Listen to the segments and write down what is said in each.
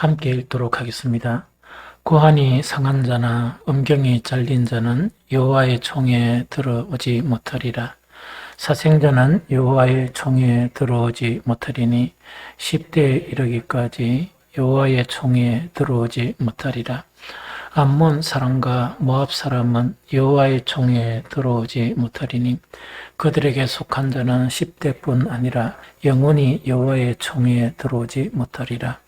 함께 읽도록 하겠습니다. 고환이 상한 자나 음경이 잘린 자는 여호와의 총회에 들어오지 못하리라. 사생자는 여호와의 총회에 들어오지 못하리니 10대에 이르기까지 여호와의 총회에 들어오지 못하리라. 암몬 사람과 모압 사람은 여호와의 총회에 들어오지 못하리니 그들에게 속한 자는 10대뿐 아니라 영원히 여호와의 총회에 들어오지 못하리라.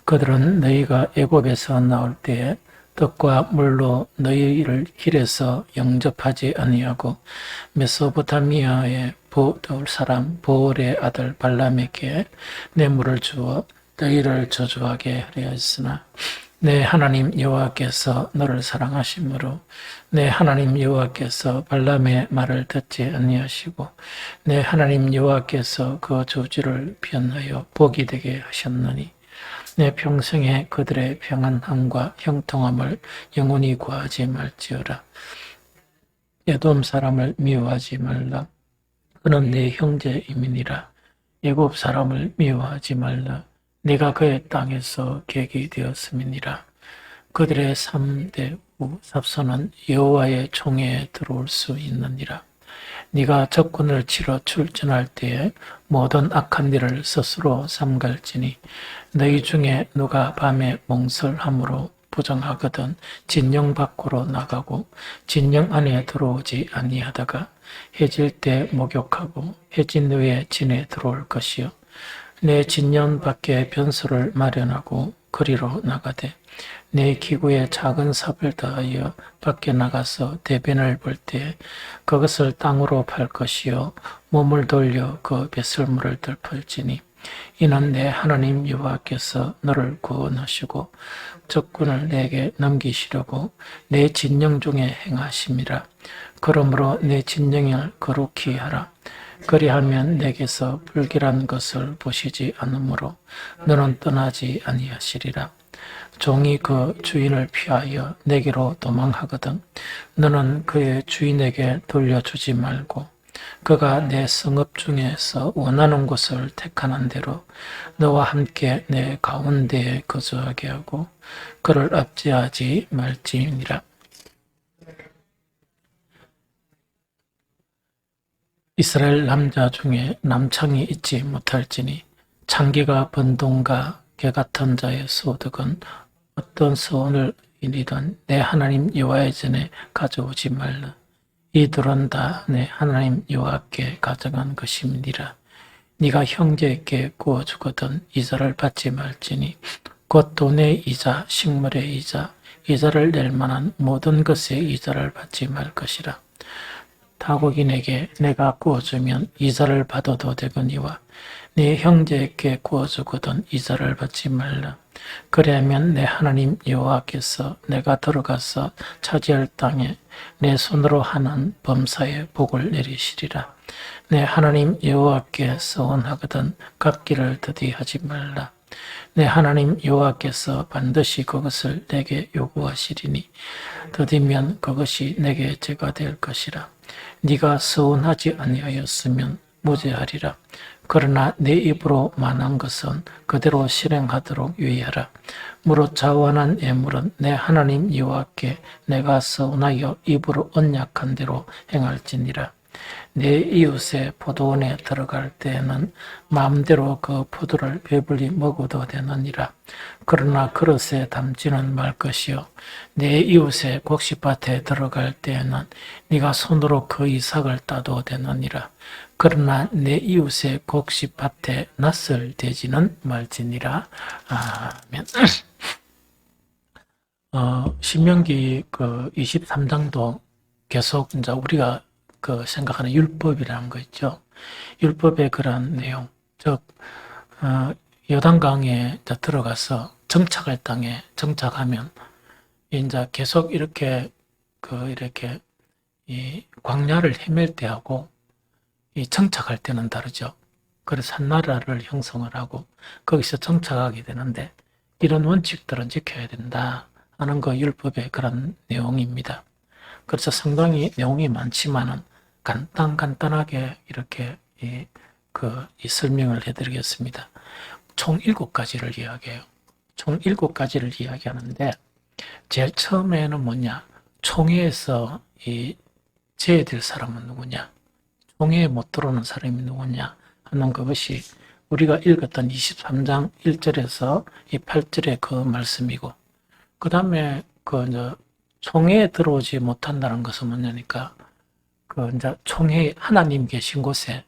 그들은 너희가 애굽에서 나올 때에 떡과 물로 너희를 길에서 영접하지 아니하고 메소포타미아의 보돌 사람 보올의 아들 발람에게 뇌물을 주어 너희를 저주하게 하려 했으나 내 하나님 여호와께서 너를 사랑하심으로 내 하나님 여호와께서 발람의 말을 듣지 아니하시고 내 하나님 여호와께서 그 저주를 변하여 복이 되게 하셨느니 내 평생에 그들의 평안함과 형통함을 영원히 구하지 말지어라. 에돔 사람을 미워하지 말라. 그는 내 형제임이니라. 애굽 사람을 미워하지 말라. 네가 그의 땅에서 객이 되었음이니라. 그들의 3대 후 삽선은 여호와의 총회에 들어올 수 있느니라. 네가 적군을 치러 출전할 때에 모든 악한 일을 스스로 삼갈지니 너희 중에 누가 밤에 몽설함으로 부정하거든 진영 밖으로 나가고 진영 안에 들어오지 아니하다가 해질 때 목욕하고 해진 후에 진에 들어올 것이요 내 진영 밖에 변소를 마련하고 거리로 나가되 내 기구에 작은 삽을 더하여 밖에 나가서 대변을 볼 때 그것을 땅으로 팔 것이요 몸을 돌려 그 배설물을 덮을지니 이는 내 하나님 여호와께서 너를 구원하시고 적군을 내게 넘기시려고 내 진영 중에 행하심이라. 그러므로 내 진영을 거룩히 하라. 그리하면 내게서 불길한 것을 보시지 않으므로 너는 떠나지 아니하시리라. 종이 그 주인을 피하여 내게로 도망하거든 너는 그의 주인에게 돌려주지 말고 그가 내 성읍 중에서 원하는 곳을 택하는 대로 너와 함께 내 가운데에 거주하게 하고 그를 압제하지 말지니라. 이스라엘 남자 중에 남창이 있지 못할지니 창기가 번동과 개 같은 자의 소득은 어떤 소원을 이리든 내 하나님 여호와의 전에 가져오지 말라. 이들은 다 내 하나님 여호와께 가져간 것임이니라. 네가 형제에게 구워주거든 이자를 받지 말지니 곧 돈의 이자, 식물의 이자, 이자를 낼 만한 모든 것의 이자를 받지 말 것이라. 타국인에게 내가 구워주면 이자를 받아도 되거니와 네 형제에게 구워주거든 이자를 받지 말라. 그리하면 내 하나님 여호와께서 내가 들어가서 차지할 땅에 내 손으로 하는 범사에 복을 내리시리라. 내 하나님 여호와께 서원하거든 갚기를 더디하지 말라. 내 하나님 여호와께서 반드시 그것을 내게 요구하시리니 더디면 그것이 내게 죄가 될 것이라. 네가 서원하지 아니하였으면 무죄하리라. 그러나 내 입으로 말한 것은 그대로 실행하도록 유의하라. 무릇 자원한 예물은 내 하나님 여호와께 내가 서원하여 입으로 언약한 대로 행할지니라. 내 이웃의 포도원에 들어갈 때에는 마음대로 그 포도를 배불리 먹어도 되느니라. 그러나 그릇에 담지는 말 것이요 내 이웃의 곡식밭에 들어갈 때에는 네가 손으로 그 이삭을 따도 되느니라. 그러나 내 이웃의 곡식밭에 낯을 대지는 말지니라. 아멘. 신명기 그 23장도 계속 이제 우리가 생각하는 율법이라는 거 있죠. 율법의 그런 내용, 즉 요단강에 들어가서 정착할 땅에 정착하면 이제 계속 이렇게 이렇게 이 광야를 헤맬 때하고 이 정착할 때는 다르죠. 그래서 한 나라를 형성을 하고 거기서 정착하게 되는데 이런 원칙들은 지켜야 된다 하는 거 율법의 그런 내용입니다. 그래서 상당히 내용이 많지만은 간단하게 이렇게 이 설명을 해드리겠습니다. 총 7가지를 이야기해요. 총 7가지를 이야기하는데 제일 처음에는 뭐냐? 총회에서 이 제외될 사람은 누구냐? 총회에 못 들어오는 사람이 누구냐? 하는 그것이 우리가 읽었던 23장 1절에서 이 8절의 그 말씀이고, 그 다음에 이제 총회에 들어오지 못한다는 것은 뭐냐니까, 이제 총회 하나님 계신 곳에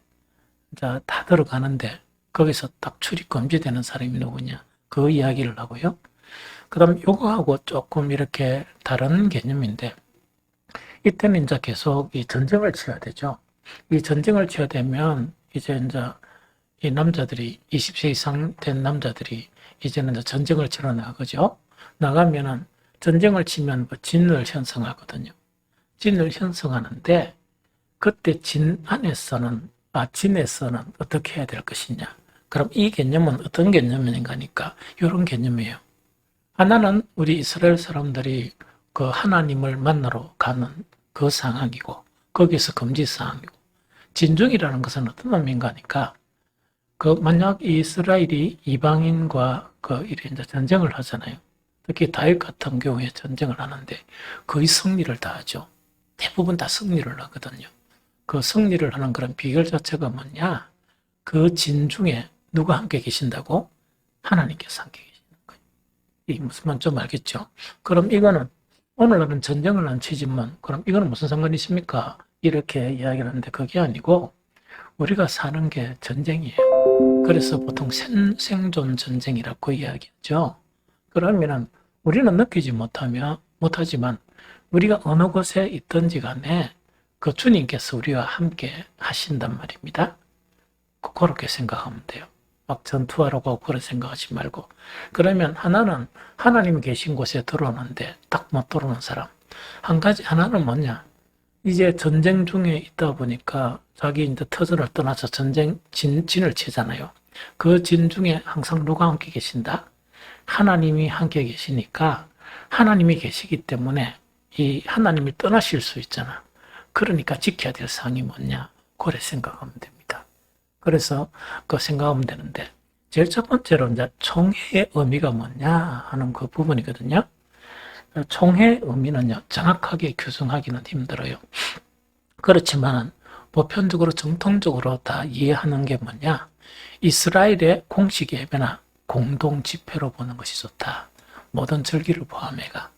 이제 다 들어가는데 거기서 딱 출입 금지되는 사람이 누구냐? 그 이야기를 하고요. 그 다음 요거하고 조금 이렇게 다른 개념인데, 이때는 이제 계속 이 전쟁을 치러야 되죠. 이 전쟁을 치러야 되면 이제 이 남자들이 20세 이상 된 남자들이 이제는 이제 전쟁을 치러 나가죠. 나가면은 전쟁을 치면 뭐 진을 형성하거든요. 진을 형성하는데 그때 진에서는 어떻게 해야 될 것이냐. 그럼 이 개념은 어떤 개념인가 하니까 이런 개념이에요. 하나는 우리 이스라엘 사람들이 그 하나님을 만나러 가는 그 상황이고, 거기서 금지 사항이고, 진중이라는 것은 어떤 의미인가 하니까, 만약 이스라엘이 이방인과 이제 전쟁을 하잖아요. 특히 다윗 같은 경우에 전쟁을 하는데 거의 승리를 다 하죠. 대부분 다 승리를 하거든요. 그 승리를 하는 그런 비결 자체가 뭐냐? 그 진중에 누가 함께 계신다고? 하나님께서 함께 계시는 거예요. 이 무슨 말인지 좀 알겠죠? 그럼 이거는 오늘날은 전쟁을 안 치지만 그럼 이거는 무슨 상관이 있습니까? 이렇게 이야기를 하는데 그게 아니고 우리가 사는 게 전쟁이에요. 그래서 보통 생존 전쟁이라고 이야기하죠. 그러면은 우리는 느끼지 못하지만 우리가 어느 곳에 있든지 간에 그 주님께서 우리와 함께 하신단 말입니다. 그렇게 생각하면 돼요. 막 전투하라고 그렇게 생각하지 말고. 그러면 하나는 하나님 계신 곳에 들어오는데 딱 못 들어오는 사람. 하나는 뭐냐? 이제 전쟁 중에 있다 보니까 자기 이제 터전을 떠나서 진을 치잖아요. 그 진 중에 항상 누가 함께 계신다? 하나님이 함께 계시니까 하나님이 계시기 때문에 이 하나님이 떠나실 수 있잖아. 그러니까 지켜야 될 사항이 뭐냐? 그래 생각하면 됩니다. 그래서 생각하면 되는데 제일 첫 번째로 이제 총회의 의미가 뭐냐 하는 그 부분이거든요. 총회의 의미는요, 정확하게 규정하기는 힘들어요. 그렇지만 보편적으로 정통적으로 다 이해하는 게 뭐냐? 이스라엘의 공식 예배나 공동 집회로 보는 것이 좋다. 모든 절기를 포함해가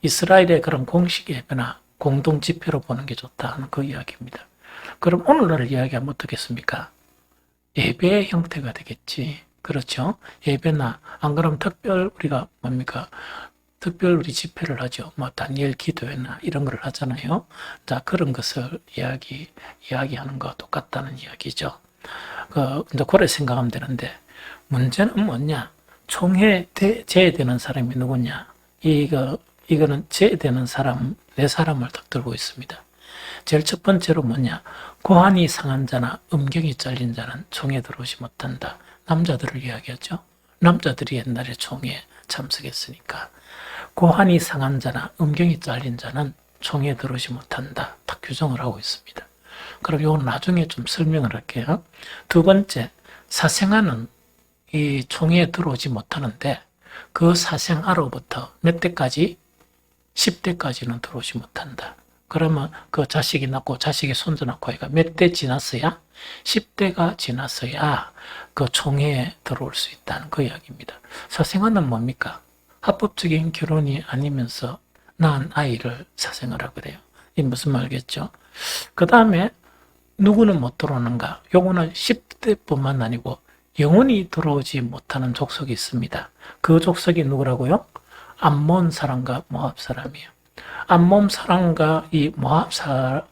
이스라엘의 그런 공식 예배나 공동 집회로 보는 게 좋다 하는 그 이야기입니다. 그럼 오늘날 이야기하면 어떻겠습니까? 예배의 형태가 되겠지. 그렇죠? 예배나 안 그러면 우리가 특별 우리 집회를 하죠. 뭐 다니엘 기도회나 이런 걸 하잖아요. 자, 그런 것을 이야기하는 거와 똑같다는 이야기죠. 이제 그래 생각하면 되는데 문제는 뭐냐? 총회 제외되는 사람이 누구냐? 이거는 제외되는 사람, 네 사람을 딱 들고 있습니다. 제일 첫 번째로 뭐냐? 고환이 상한 자나 음경이 잘린 자는 총회에 들어오지 못한다. 남자들을 이야기하죠. 남자들이 옛날에 총회에 참석했으니까. 고환이 상한 자나 음경이 잘린 자는 총회에 들어오지 못한다. 딱 규정을 하고 있습니다. 그럼 이건 나중에 좀 설명을 할게요. 두 번째, 사생아는 이 총회에 들어오지 못하는데 그 사생아로부터 몇 대까지? 10대까지는 들어오지 못한다. 그러면 그 자식이 낳고 자식이 손주 낳고 해가 몇 대 지났어야? 10대가 지났어야 그 총회에 들어올 수 있다는 그 이야기입니다. 사생아는 뭡니까? 합법적인 결혼이 아니면서 낳은 아이를 사생아라 그래요. 이 무슨 말겠죠? 그 다음에 누구는 못 들어오는가? 요거는 10대뿐만 아니고 영원히 들어오지 못하는 족속이 있습니다. 그 족속이 누구라고요? 암몬 사람과 모압 사람이에요. 암몬 사람과 이 모압은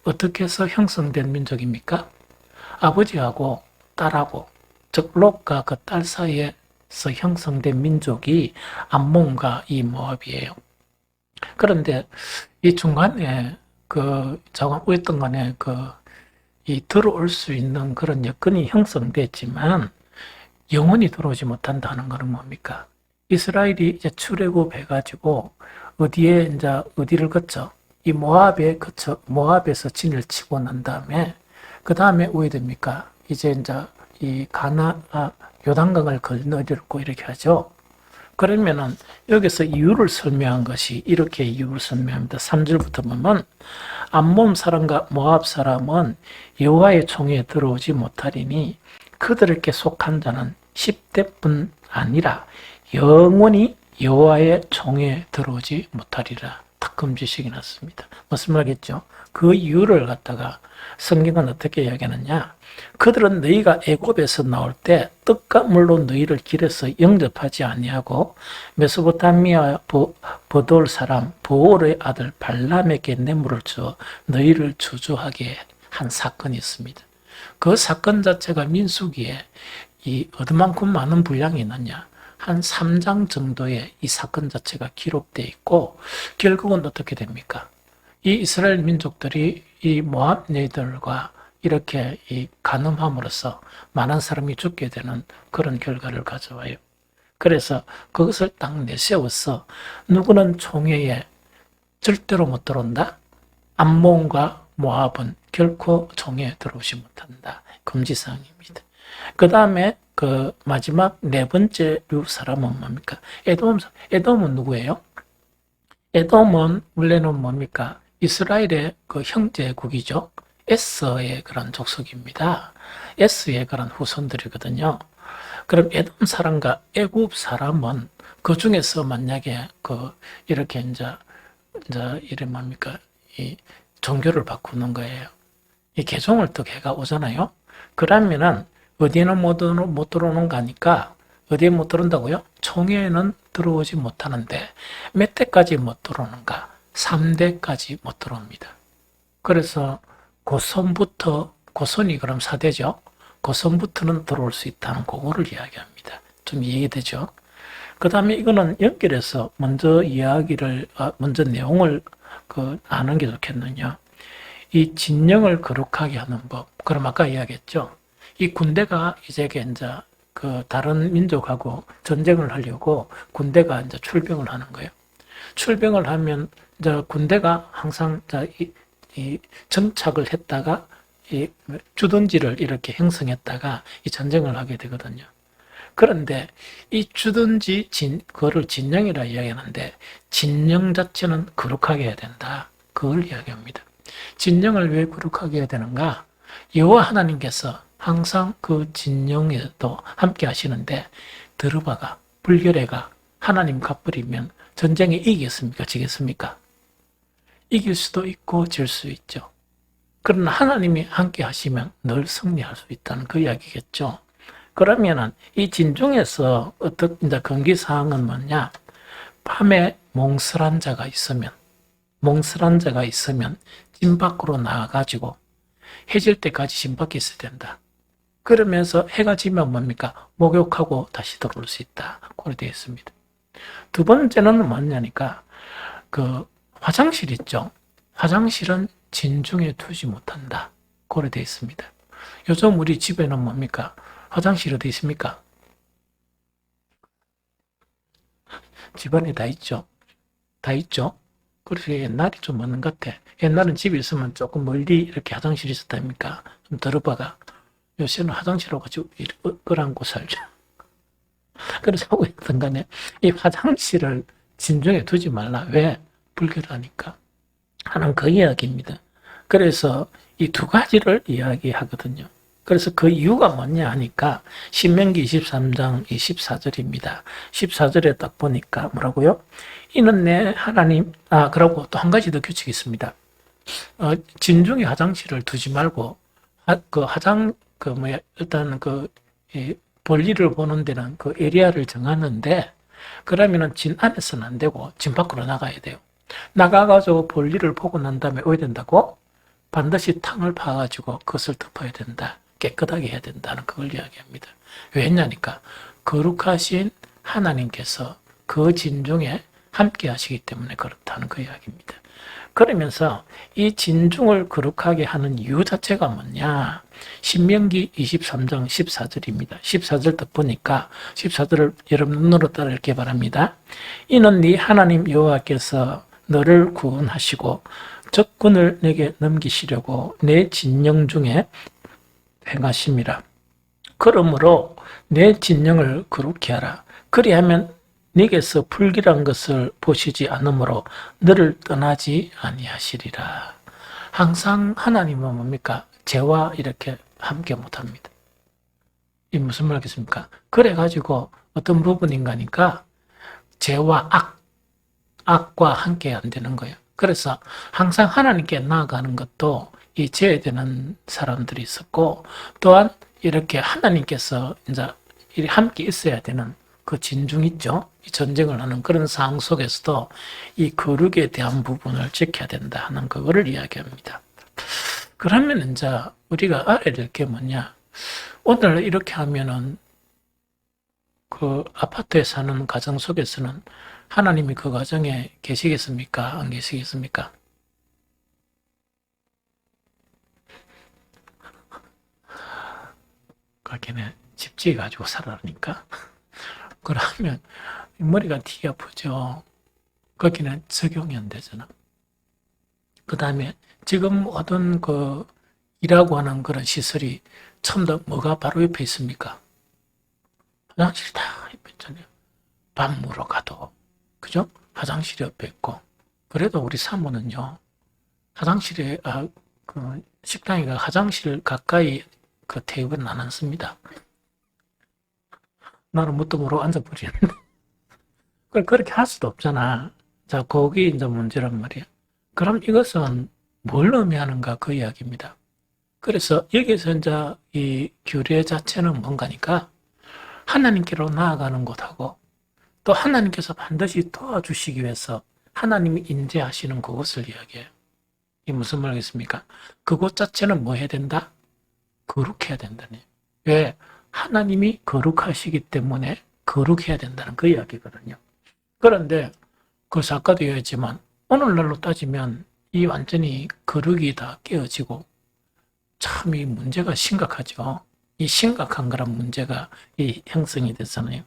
어떻게 해서 형성된 민족입니까? 아버지하고 딸하고, 즉 롯과 그 딸 사이에서 형성된 민족이 암몬과 이 모압이에요. 그런데 이 중간에 어떤 간에 이 들어올 수 있는 그런 여건이 형성됐지만 영원히 들어오지 못한다는 것은 뭡니까? 이스라엘이 이제 출애굽해가지고 어디를 거쳐? 이 모압에서 진을 치고 난 다음에 그 다음에 왜 됩니까? 이제 이 요단강을 건너려고 이렇게 하죠. 그러면은 여기서 이유를 설명한 것이 이렇게 이유를 설명합니다. 3절부터 보면 암몬 사람과 모압 사람은 여호와의 총에 들어오지 못하리니 그들에게 속한 자는 10대뿐 아니라 영원히 여호와의 총에 들어오지 못하리라. 딱 금지식이 났습니다. 무슨 말이겠죠? 그 이유를 갖다가 성경은 어떻게 이야기하느냐? 그들은 너희가 애굽에서 나올 때 떡과 물로 너희를 길에서 영접하지 아니하고 메소포타미아 보돌 사람 보올의 아들 발람에게 뇌물을 주어 너희를 주저하게 한 사건이 있습니다. 그 사건 자체가 민수기에 이 어디만큼 많은 분량이 있느냐? 한 3장 정도의 이 사건 자체가 기록되어 있고 결국은 어떻게 됩니까? 이 이스라엘 민족들이 이 모압 너희들과 이렇게 이 간음함으로써 많은 사람이 죽게 되는 그런 결과를 가져와요. 그래서 그것을 딱 내세워서 누구는 총회에 절대로 못 들어온다. 암몬과 모압은 결코 총회에 들어오지 못한다. 금지사항입니다. 그 다음에 그 마지막 네 번째 류 사람은 뭡니까? 에돔은 누구예요? 에돔은 원래는 뭡니까? 이스라엘의 그 형제국이죠. 에서의 그런 족속입니다. 에서의 그런 후손들이거든요. 그럼 에돔 사람과 애굽 사람은 그 중에서 만약에 그 이렇게 이제 이름 뭡니까? 이 종교를 바꾸는 거예요. 이 개종을 또 걔가 오잖아요. 그러면은 어디에는 못 들어오는 거니까 어디에 못 들어온다고요? 총회에는 들어오지 못하는데 몇 대까지 못 들어오는가? 3대까지 못 들어옵니다. 그래서 고선이 그럼 4대죠. 고선부터는 들어올 수 있다는 그거를 이야기합니다. 좀 이해되죠? 그 다음에 이거는 연결해서 먼저 내용을 아는 게 좋겠느냐. 이 진영을 거룩하게 하는 법. 그럼 아까 이야기했죠. 이 군대가 이제 그 다른 민족하고 전쟁을 하려고 군대가 이제 출병을 하는 거예요. 출병을 하면 이제 군대가 항상 이 정착을 했다가 이 주둔지를 이렇게 형성했다가 이 전쟁을 하게 되거든요. 그런데 이 주둔지 그거를 진영이라 이야기하는데 진영 자체는 거룩하게 해야 된다. 그걸 이야기합니다. 진영을 왜 거룩하게 해야 되는가? 여호와 하나님께서 항상 그 진영에도 함께 하시는데 드르바가 불결해가 하나님 갚으리면 전쟁에 이기겠습니까? 지겠습니까? 이길 수도 있고 질 수 있죠. 그러나 하나님이 함께 하시면 늘 승리할 수 있다는 그 이야기겠죠. 그러면은 이 진중에서 이제 금기사항은 뭐냐? 밤에 몽설한 자가 있으면 진 밖으로 나가가지고 해질 때까지 진 밖에 있어야 된다. 그러면서 해가 지면 뭡니까? 목욕하고 다시 들어올 수 있다. 그렇게 되어 있습니다. 두 번째는 뭐냐니까 그 화장실 있죠. 화장실은 진중에 두지 못한다. 그렇게 되어 있습니다. 요즘 우리 집에는 뭡니까? 화장실 어디 있습니까? 집안에 다 있죠. 다 있죠. 그래서 옛날이 좀 맞는 것 같아. 옛날은 집에 있으면 조금 멀리 이렇게 화장실이 있었답니까? 좀 들어봐가. 요새는 화장실하고 같이 끌안고 살죠. 그래서 어떤 간에 이 화장실을 진중에 두지 말라. 왜? 불결하니까. 하는 그 이야기입니다. 그래서 이 두 가지를 이야기하거든요. 그래서 그 이유가 뭐냐 하니까 신명기 23장 14절입니다. 14절에 딱 보니까 뭐라고요? 이는 내 하나님, 그러고 또 한 가지 더 규칙이 있습니다. 진중에 화장실을 두지 말고 일단 볼일을 보는 데는 그 에리아를 정하는데 그러면은 진 안에서는 안 되고 진 밖으로 나가야 돼요. 나가가지고 볼일을 보고 난 다음에 어야 된다고? 반드시 탕을 파가지고 그것을 덮어야 된다. 깨끗하게 해야 된다는 그걸 이야기합니다. 왜냐니까 거룩하신 하나님께서 그 진중에 함께 하시기 때문에 그렇다는 그 이야기입니다. 그러면서 이 진중을 거룩하게 하는 이유 자체가 뭐냐? 신명기 23장 14절입니다. 14절 딱 보니까 14절을 여러분 눈으로 따라 읽기 바랍니다. 이는 네 하나님 여호와께서 너를 구원하시고 적군을 내게 넘기시려고 내 진영 중에 행하심이라. 그러므로 내 진영을 거룩히 하라. 그리하면 네게서 불길한 것을 보시지 않으므로 너를 떠나지 아니하시리라. 항상 하나님은 뭡니까? 죄와 이렇게 함께 못합니다. 이 무슨 말이겠습니까? 그래가지고 어떤 부분인가니까 죄와 악과 함께 안 되는 거예요. 그래서 항상 하나님께 나아가는 것도 이 제외되는 사람들이 있었고, 또한 이렇게 하나님께서 이제 함께 있어야 되는 그 진중 있죠. 이 전쟁을 하는 그런 상황 속에서도 이 거룩에 대한 부분을 지켜야 된다 하는 그거를 이야기합니다. 그러면 이제 우리가 알아야 될 게 뭐냐? 오늘 이렇게 하면은 그 아파트에 사는 가정 속에서는 하나님이 그 가정에 계시겠습니까? 안 계시겠습니까? 거기는 집 지어가지고 살아라니까. 그러면 머리가 되게 아프죠. 거기는 적용이 안 되잖아. 그 다음에 지금 어떤 그 일하고 하는 그런 시설이 처음부터 뭐가 바로 옆에 있습니까? 화장실이 다 옆에 있잖아요. 밥 먹으러 가도, 그죠? 화장실이 옆에 있고. 그래도 우리 사모는요, 화장실에, 그 식당이가 화장실 가까이 그 테이블은 안 앉습니다. 나는 뭣도 모르고 앉아버리는데. 그렇게 할 수도 없잖아. 자, 거기 이제 문제란 말이야. 그럼 이것은 뭘 의미하는가 그 이야기입니다. 그래서 여기서 이제 이 규례 자체는 뭔가니까 하나님께로 나아가는 곳하고 또 하나님께서 반드시 도와주시기 위해서 하나님이 인재하시는 그것을 이야기해요. 이게 무슨 말이겠습니까? 그곳 자체는 뭐 해야 된다? 거룩해야 된다니. 왜? 하나님이 거룩하시기 때문에 거룩해야 된다는 그 이야기거든요. 그런데 그래서 아까도 얘기했지만 오늘날로 따지면 이 완전히 거룩이 다 깨어지고 참 이 문제가 심각하죠. 이 심각한 그런 문제가 이 형성이 됐잖아요.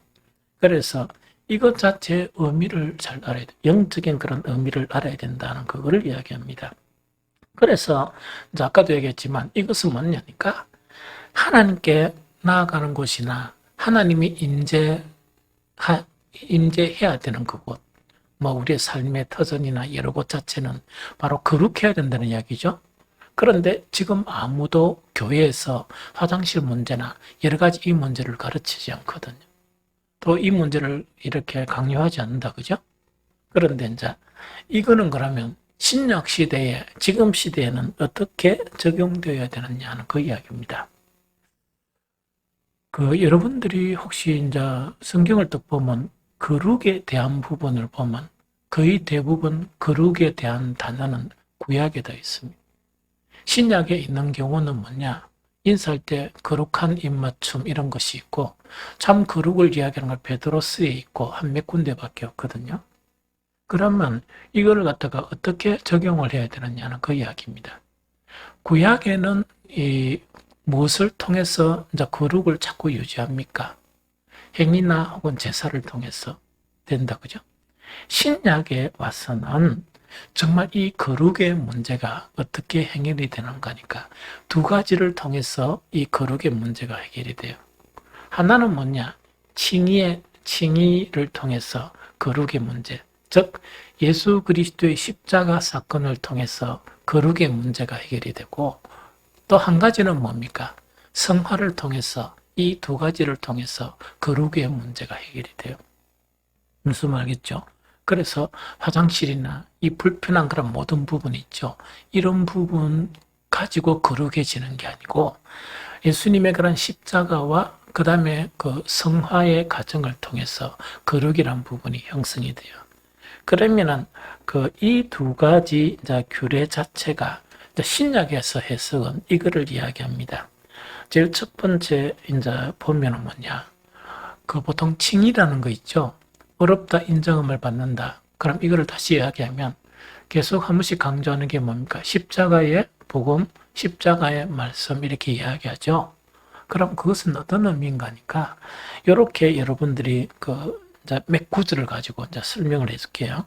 그래서 이것 자체의 의미를 잘 알아야 돼. 영적인 그런 의미를 알아야 된다는 그거를 이야기합니다. 그래서 이제 아까도 얘기했지만 이것은 뭐냐니까 하나님께 나아가는 곳이나 하나님이 임재해야 되는 그곳, 뭐 우리의 삶의 터전이나 여러 곳 자체는 바로 거룩해야 된다는 이야기죠. 그런데 지금 아무도 교회에서 화장실 문제나 여러 가지 이 문제를 가르치지 않거든요. 또 이 문제를 이렇게 강요하지 않는다, 그죠? 그런데 이제 이거는 그러면 신약 시대에, 지금 시대에는 어떻게 적용되어야 되느냐는 그 이야기입니다. 여러분들이 혹시 이제 성경을 딱 보면 거룩에 대한 부분을 보면 거의 대부분 거룩에 대한 단어는 구약에 다 있습니다. 신약에 있는 경우는 뭐냐? 인사할 때 거룩한 입맞춤 이런 것이 있고 참 거룩을 이야기하는 걸 베드로스에 있고 한 몇 군데밖에 없거든요. 그러면 이거를 갖다가 어떻게 적용을 해야 되느냐는 그 이야기입니다. 구약에는 이 무엇을 통해서 이제 거룩을 자꾸 유지합니까? 행위나 혹은 제사를 통해서 된다, 그죠? 신약에 와서는 정말 이 거룩의 문제가 어떻게 해결이 되는가니까 두 가지를 통해서 이 거룩의 문제가 해결이 돼요. 하나는 뭐냐? 칭의를 통해서 거룩의 문제, 즉 예수 그리스도의 십자가 사건을 통해서 거룩의 문제가 해결이 되고 또 한 가지는 뭡니까? 성화를 통해서 이 두 가지를 통해서 거룩의 문제가 해결이 돼요. 무슨 말이겠죠? 그래서 화장실이나 이 불편한 그런 모든 부분이 있죠. 이런 부분 가지고 거룩해지는 게 아니고 예수님의 그런 십자가와 그 다음에 그 성화의 과정을 통해서 거룩이란 부분이 형성이 돼요. 그러면은 이 두 가지 이제 규례 자체가 신약에서 해석은 이거를 이야기합니다. 제일 첫 번째 이제 보면은 뭐냐? 보통 칭의라는 거 있죠. 어렵다 인정함을 받는다. 그럼 이거를 다시 이야기하면 계속 한 번씩 강조하는 게 뭡니까? 십자가의 복음, 십자가의 말씀 이렇게 이야기하죠. 그럼 그것은 어떤 의미인가니까 이렇게 여러분들이 이제 몇 구절을 가지고 이제 설명을 해줄게요.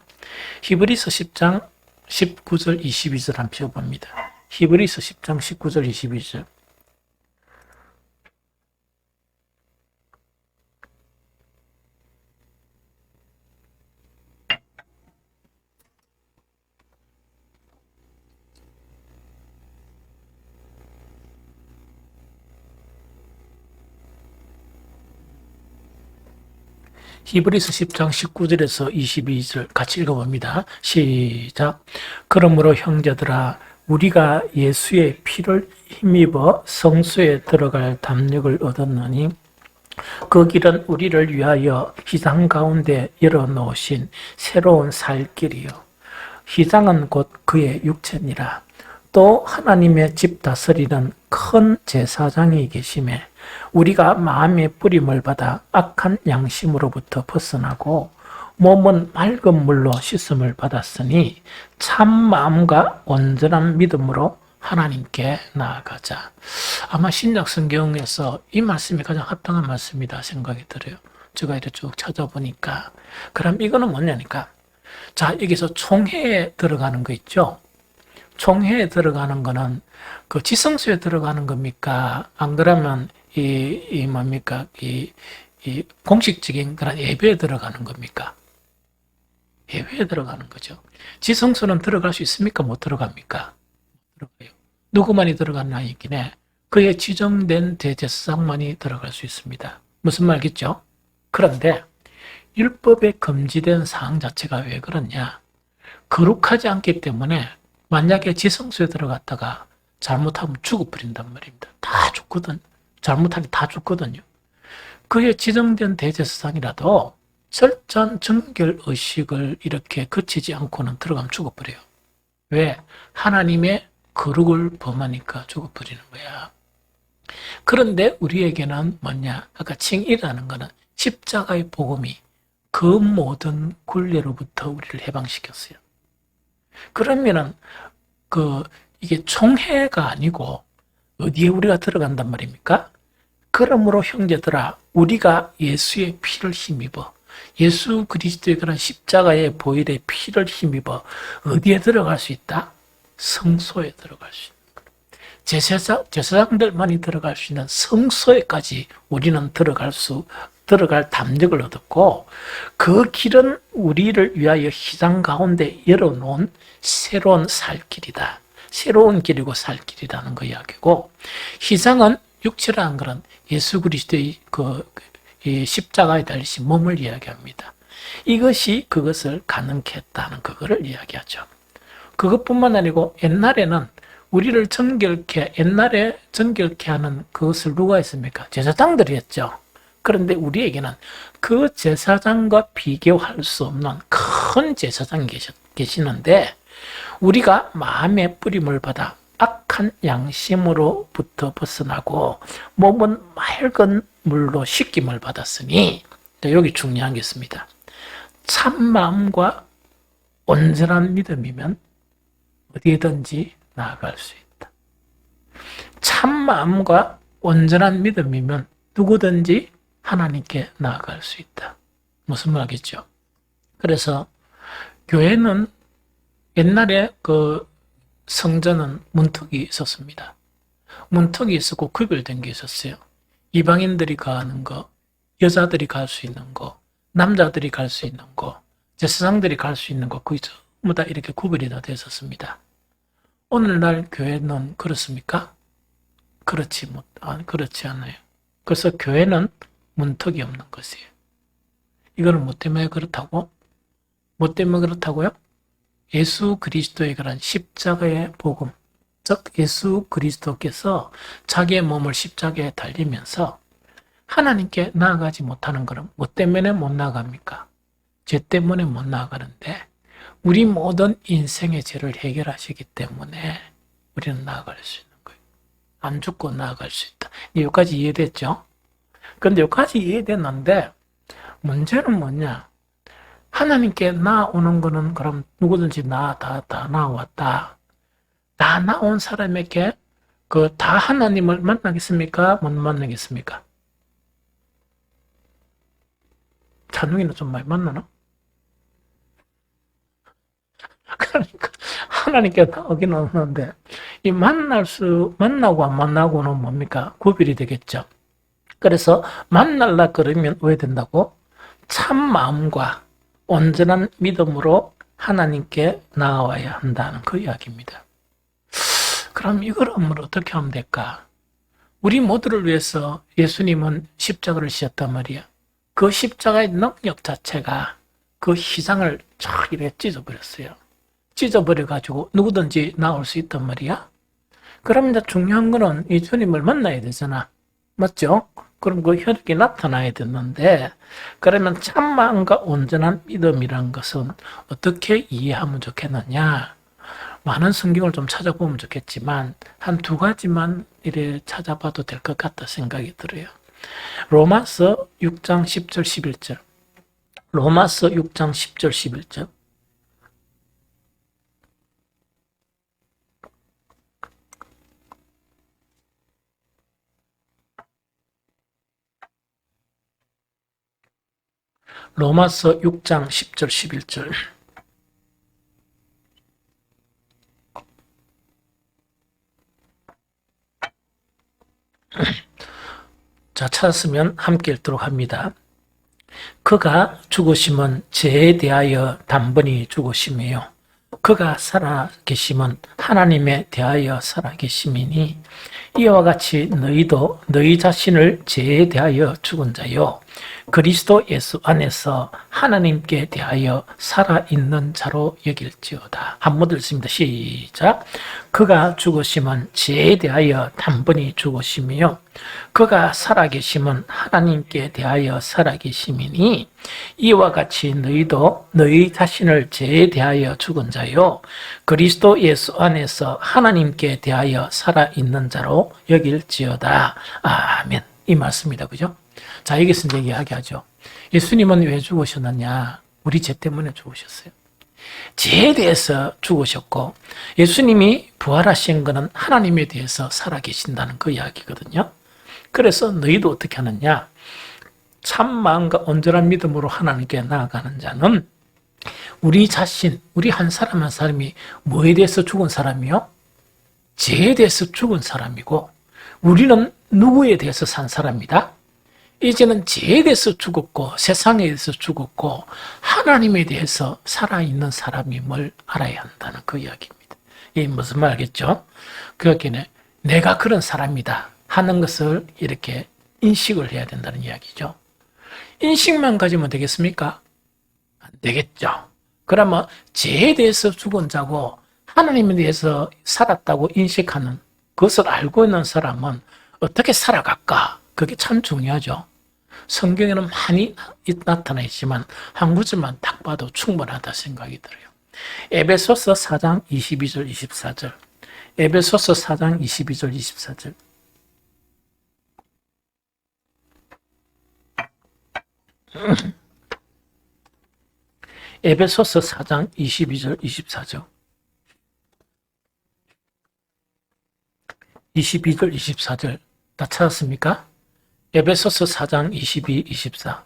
히브리서 10장 19절 22절 한번 펴봅니다. 히브리서 10장 19절 22절 히브리서 10장 19절에서 22절 같이 읽어봅니다. 시작. 그러므로 형제들아 우리가 예수의 피를 힘입어 성소에 들어갈 담력을 얻었노니 그 길은 우리를 위하여 휘장 가운데 열어놓으신 새로운 살 길이요 휘장은 곧 그의 육체니라. 또 하나님의 집 다스리는 큰 제사장이 계심에 우리가 마음의 뿌림을 받아 악한 양심으로부터 벗어나고 몸은 맑은 물로 씻음을 받았으니 참 마음과 온전한 믿음으로 하나님께 나아가자. 아마 신약 성경에서 이 말씀이 가장 합당한 말씀이다 생각이 들어요. 제가 이렇게 쭉 찾아보니까. 그럼 이거는 뭐냐니까. 자, 여기서 총회에 들어가는 거 있죠? 총회에 들어가는 거는 그 지성소에 들어가는 겁니까? 안 그러면 뭡니까? 이 공식적인 그런 예배에 들어가는 겁니까? 예배에 들어가는 거죠. 지성소는 들어갈 수 있습니까? 못 들어갑니까? 들어가요. 누구만이 들어가나 있긴 해. 그의 지정된 대제사장만이 들어갈 수 있습니다. 무슨 말겠죠? 그런데 율법에 금지된 사항 자체가 왜 그러냐? 거룩하지 않기 때문에 만약에 지성소에 들어갔다가 잘못하면 죽어버린단 말입니다. 다 죽거든. 잘못하면 다 죽거든요. 그의 지정된 대제사장이라도 철저한 정결 의식을 이렇게 거치지 않고는 들어가면 죽어버려요. 왜? 하나님의 거룩을 범하니까 죽어버리는 거야. 그런데 우리에게는 뭐냐? 아까 칭의라는 거는 십자가의 복음이 그 모든 굴레로부터 우리를 해방시켰어요. 그러면은 이게 총회가 아니고 어디에 우리가 들어간단 말입니까? 그러므로 형제들아 우리가 예수의 피를 힘입어 예수 그리스도의 그런 십자가의 보혈의 피를 힘입어 어디에 들어갈 수 있다? 성소에 들어갈 수 있는 거예요. 제사장들만이 들어갈 수 있는 성소에까지 우리는 들어갈 담력을 얻었고 그 길은 우리를 위하여 휘장 가운데 열어놓은 새로운 살 길이다. 새로운 길이고 살 길이라는 거 이야기고 휘장은 육체라는 것은 예수 그리스도의 이 십자가에 달리신 몸을 이야기합니다. 이것이 그것을 가능케 했다는 그거를 이야기하죠. 그것뿐만 아니고 옛날에 정결케 하는 그것을 누가 했습니까? 제사장들이 했죠. 그런데 우리에게는 그 제사장과 비교할 수 없는 큰 제사장이 계시는데 우리가 마음의 뿌림을 받아 악한 양심으로부터 벗어나고 몸은 맑은 물로 씻김을 받았으니 여기 중요한 게 있습니다. 참 마음과 온전한 믿음이면 어디에든지 나아갈 수 있다. 참 마음과 온전한 믿음이면 누구든지 하나님께 나아갈 수 있다. 무슨 말이겠죠? 그래서 교회는 옛날에 성전은 문턱이 있었습니다. 문턱이 있었고 구별된 게 있었어요. 이방인들이 가는 거, 여자들이 갈 수 있는 거, 남자들이 갈 수 있는 거, 제사장들이 갈 수 있는 거, 그게 전부 다 이렇게 구별이 다 됐었습니다. 오늘날 교회는 그렇습니까? 그렇지 않아요. 그래서 교회는 문턱이 없는 것이에요. 이거는 뭐 때문에 그렇다고? 뭐 때문에 그렇다고요? 예수 그리스도의 그런 십자가의 복음, 즉 예수 그리스도께서 자기의 몸을 십자가에 달리면서 하나님께 나아가지 못하는 것은 뭐 때문에 못 나아갑니까? 죄 때문에 못 나아가는데 우리 모든 인생의 죄를 해결하시기 때문에 우리는 나아갈 수 있는 거예요. 안 죽고 나아갈 수 있다. 여기까지 이해됐죠? 그런데 여기까지 이해됐는데 문제는 뭐냐? 하나님께 나오는 거는 그럼 누구든지 다 나왔다. 다 나온 사람에게 다 하나님을 만나겠습니까? 못 만나겠습니까? 찬웅이는 좀 많이 만나나? 그러니까 하나님께 나오긴 오는데 이 만나고 안 만나고는 뭡니까? 구별이 되겠죠. 그래서 만날라 그러면 왜 된다고? 참 마음과 온전한 믿음으로 하나님께 나아와야 한다는 그 이야기입니다. 그럼 이걸 어떻게 하면 될까? 우리 모두를 위해서 예수님은 십자가를 지셨단 말이야. 그 십자가의 능력 자체가 그 희생을 쫙 이렇게 찢어버렸어요. 찢어버려가지고 누구든지 나올 수 있단 말이야. 그럼 이제 중요한 거는 이 주님을 만나야 되잖아. 맞죠? 그럼 그 혈육이 나타나야 되는데, 그러면 참마음과 온전한 믿음이란 것은 어떻게 이해하면 좋겠느냐? 많은 성경을 좀 찾아보면 좋겠지만 한 두 가지만 이래 찾아봐도 될 것 같다 생각이 들어요. 로마서 6장 10절 11절. 로마서 6장 10절 11절. 로마서 6장 10절 11절. 자, 찾았으면 함께 읽도록 합니다. 그가 죽으심은 죄에 대하여 단번이 죽으심이요 그가 살아계심은 하나님에 대하여 살아계심이니 이와 같이 너희도 너희 자신을 죄에 대하여 죽은 자요 그리스도 예수 안에서 하나님께 대하여 살아있는 자로 여길지어다. 한번 읽습니다. 시작. 그가 죽으심은 죄에 대하여 단번이 죽으심이요 그가 살아계심은 하나님께 대하여 살아계심이니 이와 같이 너희도 너희 자신을 죄에 대하여 죽은 자요 그리스도 예수 안에서 하나님께 대하여 살아있는 자로 여길지어다. 아멘. 이 말씀입니다. 그죠? 자, 여기서 이제 이야기하죠. 예수님은 왜 죽으셨느냐? 우리 죄 때문에 죽으셨어요. 죄에 대해서 죽으셨고 예수님이 부활하신 것은 하나님에 대해서 살아계신다는 그 이야기거든요. 그래서 너희도 어떻게 하느냐? 참 마음과 온전한 믿음으로 하나님께 나아가는 자는 우리 자신, 우리 한 사람 한 사람이 뭐에 대해서 죽은 사람이요? 죄에 대해서 죽은 사람이고 우리는 누구에 대해서 산 사람이다? 이제는 죄에 대해서 죽었고 세상에 대해서 죽었고 하나님에 대해서 살아있는 사람임을 알아야 한다는 그 이야기입니다. 이게 무슨 말 알겠죠? 그렇기에 내가 그런 사람이다 하는 것을 이렇게 인식을 해야 된다는 이야기죠. 인식만 가지면 되겠습니까? 안 되겠죠. 그러면 죄에 대해서 죽은 자고 하나님에 대해서 살았다고 인식하는 그것을 알고 있는 사람은 어떻게 살아갈까? 그게 참 중요하죠. 성경에는 많이 나타나 있지만 한 구절만 딱 봐도 충분하다 생각이 들어요. 에베소서 4장 22절 24절. 에베소서 4장 22절 24절. 에베소서 4장 22절 24절. 22절 24절 다 찾았습니까? 에베소서 4장 22, 24.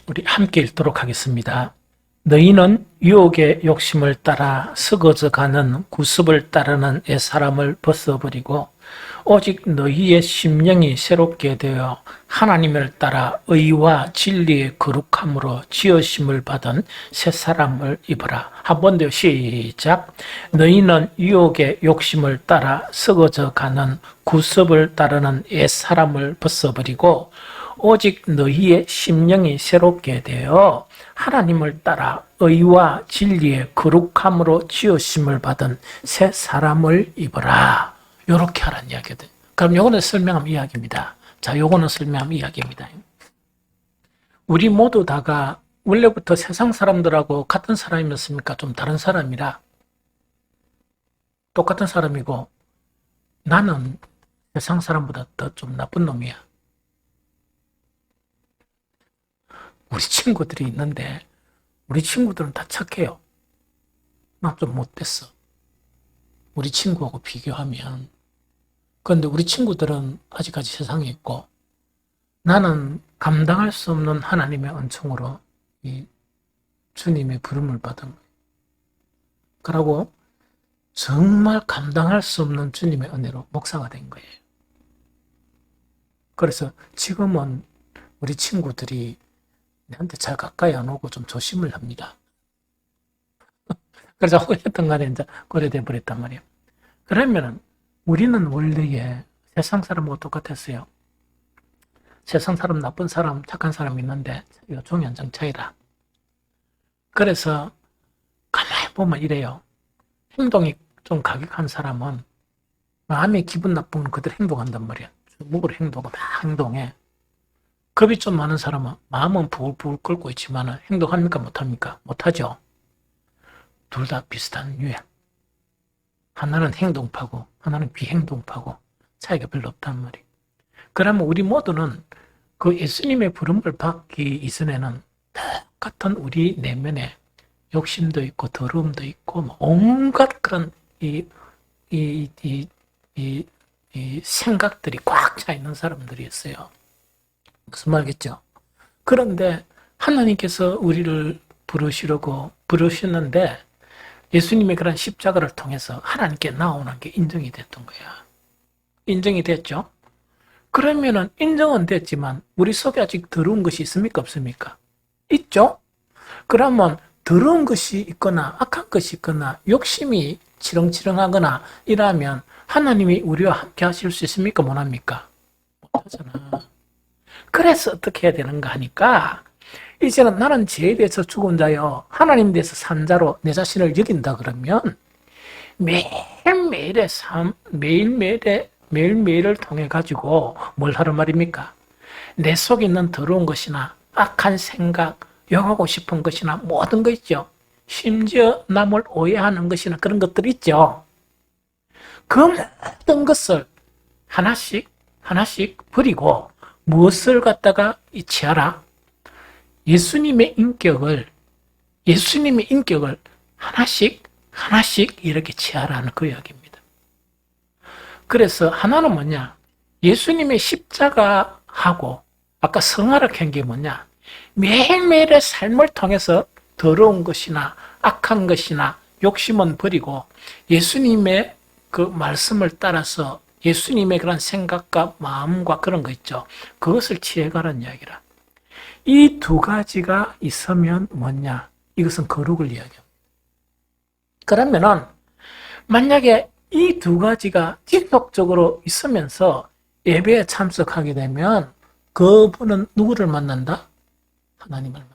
우리 함께 읽도록 하겠습니다. 너희는 유혹의 욕심을 따라 썩어져가는 구습을 따르는 옛사람을 벗어버리고 오직 너희의 심령이 새롭게 되어 하나님을 따라 의와 진리의 거룩함으로 지으심을 받은 새 사람을 입으라. 한 번 더 시작. 너희는 유혹의 욕심을 따라 썩어져가는 구습을 따르는 옛사람을 벗어버리고 오직 너희의 심령이 새롭게 되어 하나님을 따라 의와 진리의 거룩함으로 지으심을 받은 새 사람을 입으라. 요렇게 하라는 이야기거든요. 그럼 요거는 설명하면 이야기입니다. 자, 요거는 설명하면 이야기입니다. 우리 모두 다가 원래부터 세상 사람들하고 같은 사람이었습니까? 좀 다른 사람이라. 똑같은 사람이고 나는 세상 사람보다 더 좀 나쁜 놈이야. 우리 친구들이 있는데 우리 친구들은 다 착해요. 나 좀 못됐어. 우리 친구하고 비교하면. 그런데 우리 친구들은 아직까지 세상에 있고 나는 감당할 수 없는 하나님의 은총으로 이 주님의 부름을 받은 거예요. 그러고 정말 감당할 수 없는 주님의 은혜로 목사가 된 거예요. 그래서 지금은 우리 친구들이 내한테 잘 가까이 안 오고 좀 조심을 합니다. 그래서 어쨌든 간에 이제 그래 돼 버렸단 말이에요. 그러면은 우리는 원래에 세상 사람하고 똑같았어요. 세상 사람, 나쁜 사람, 착한 사람 있는데 이거 종이 한 장 차이다. 그래서 가만히 보면 이래요. 행동이 좀 가격한 사람은 마음이 기분 나쁘면 그대로 행동한단 말이야. 목으로 행동하고 막 행동해. 겁이 좀 많은 사람은 마음은 부글부글 끓고 있지만 행동합니까? 못합니까? 못하죠. 둘 다 비슷한 유형. 하나는 행동파고 하나는 비행동파고 차이가 별로 없단 말이에요. 그러면 우리 모두는 그 예수님의 부름을 받기 이전에는 똑같은 우리 내면에 욕심도 있고 더러움도 있고 온갖 그런 이 생각들이 꽉 차 있는 사람들이었어요. 무슨 말겠죠? 그런데 하나님께서 우리를 부르시는데 예수님의 그런 십자가를 통해서 하나님께 나오는 게 인정이 됐던 거야. 인정이 됐죠? 그러면은 인정은 됐지만 우리 속에 아직 더러운 것이 있습니까? 없습니까? 있죠? 그러면 더러운 것이 있거나 악한 것이 있거나 욕심이 치렁치렁하거나 이러면 하나님이 우리와 함께 하실 수 있습니까? 못합니까? 못하잖아. 그래서 어떻게 해야 되는가 하니까 이제는 나는 죄에 대해서 죽은 자요 하나님에 대해서 산 자로 내 자신을 여긴다 그러면 매일매일의 삶, 매일매일을 통해 가지고 뭘 하란 말입니까? 내 속에 있는 더러운 것이나 악한 생각, 욕하고 싶은 것이나 모든 거 있죠. 심지어 남을 오해하는 것이나 그런 것들 있죠. 그 모든 것을 하나씩 버리고 무엇을 갖다가 취하라? 예수님의 인격을 하나씩 이렇게 취하라는 그 이야기입니다. 그래서 하나는 뭐냐? 예수님의 십자가하고 아까 성화를 한 게 뭐냐? 매일매일의 삶을 통해서 더러운 것이나 악한 것이나 욕심은 버리고 예수님의 그 말씀을 따라서 예수님의 그런 생각과 마음과 그런 거 있죠. 그것을 취해가라는 이야기라. 이 두 가지가 있으면 뭐냐? 이것은 거룩을 이야기합니다. 그러면은 만약에 이 두 가지가 지속적으로 있으면서 예배에 참석하게 되면 그분은 누구를 만난다? 하나님을 만난다.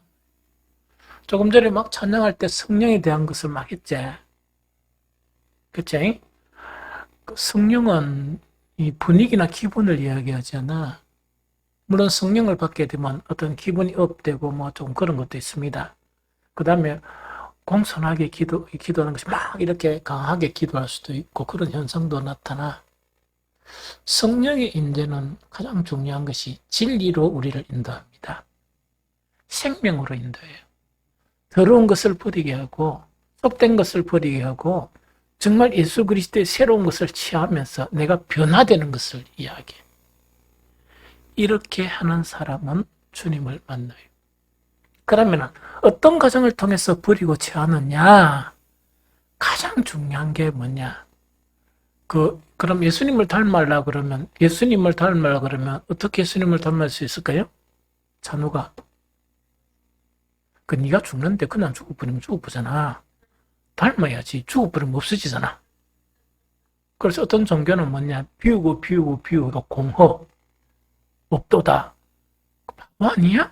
조금 전에 막 찬양할 때 성령에 대한 것을 막 했지. 그치? 성령은 이 분위기나 기분을 이야기하지 않아. 물론 성령을 받게 되면 어떤 기분이 업되고 뭐 좀 그런 것도 있습니다. 그 다음에 공손하게 기도하는 것이 막 이렇게 강하게 기도할 수도 있고 그런 현상도 나타나. 성령의 인도는 가장 중요한 것이 진리로 우리를 인도합니다. 생명으로 인도해요. 더러운 것을 버리게 하고 썩된 것을 버리게 하고 정말 예수 그리스도의 새로운 것을 취하면서 내가 변화되는 것을 이야기해요. 이렇게 하는 사람은 주님을 만나요. 그러면 어떤 과정을 통해서 버리고 취하느냐? 가장 중요한 게 뭐냐? 그럼 예수님을 닮으려 그러면 어떻게 예수님을 닮을 수 있을까요? 찬우가 네가 죽는데 그냥 죽어버리면 죽어보잖아. 닮아야지. 죽어버리면 없어지잖아. 그래서 어떤 종교는 뭐냐? 비우고 공허 없도다. 뭐 아니야?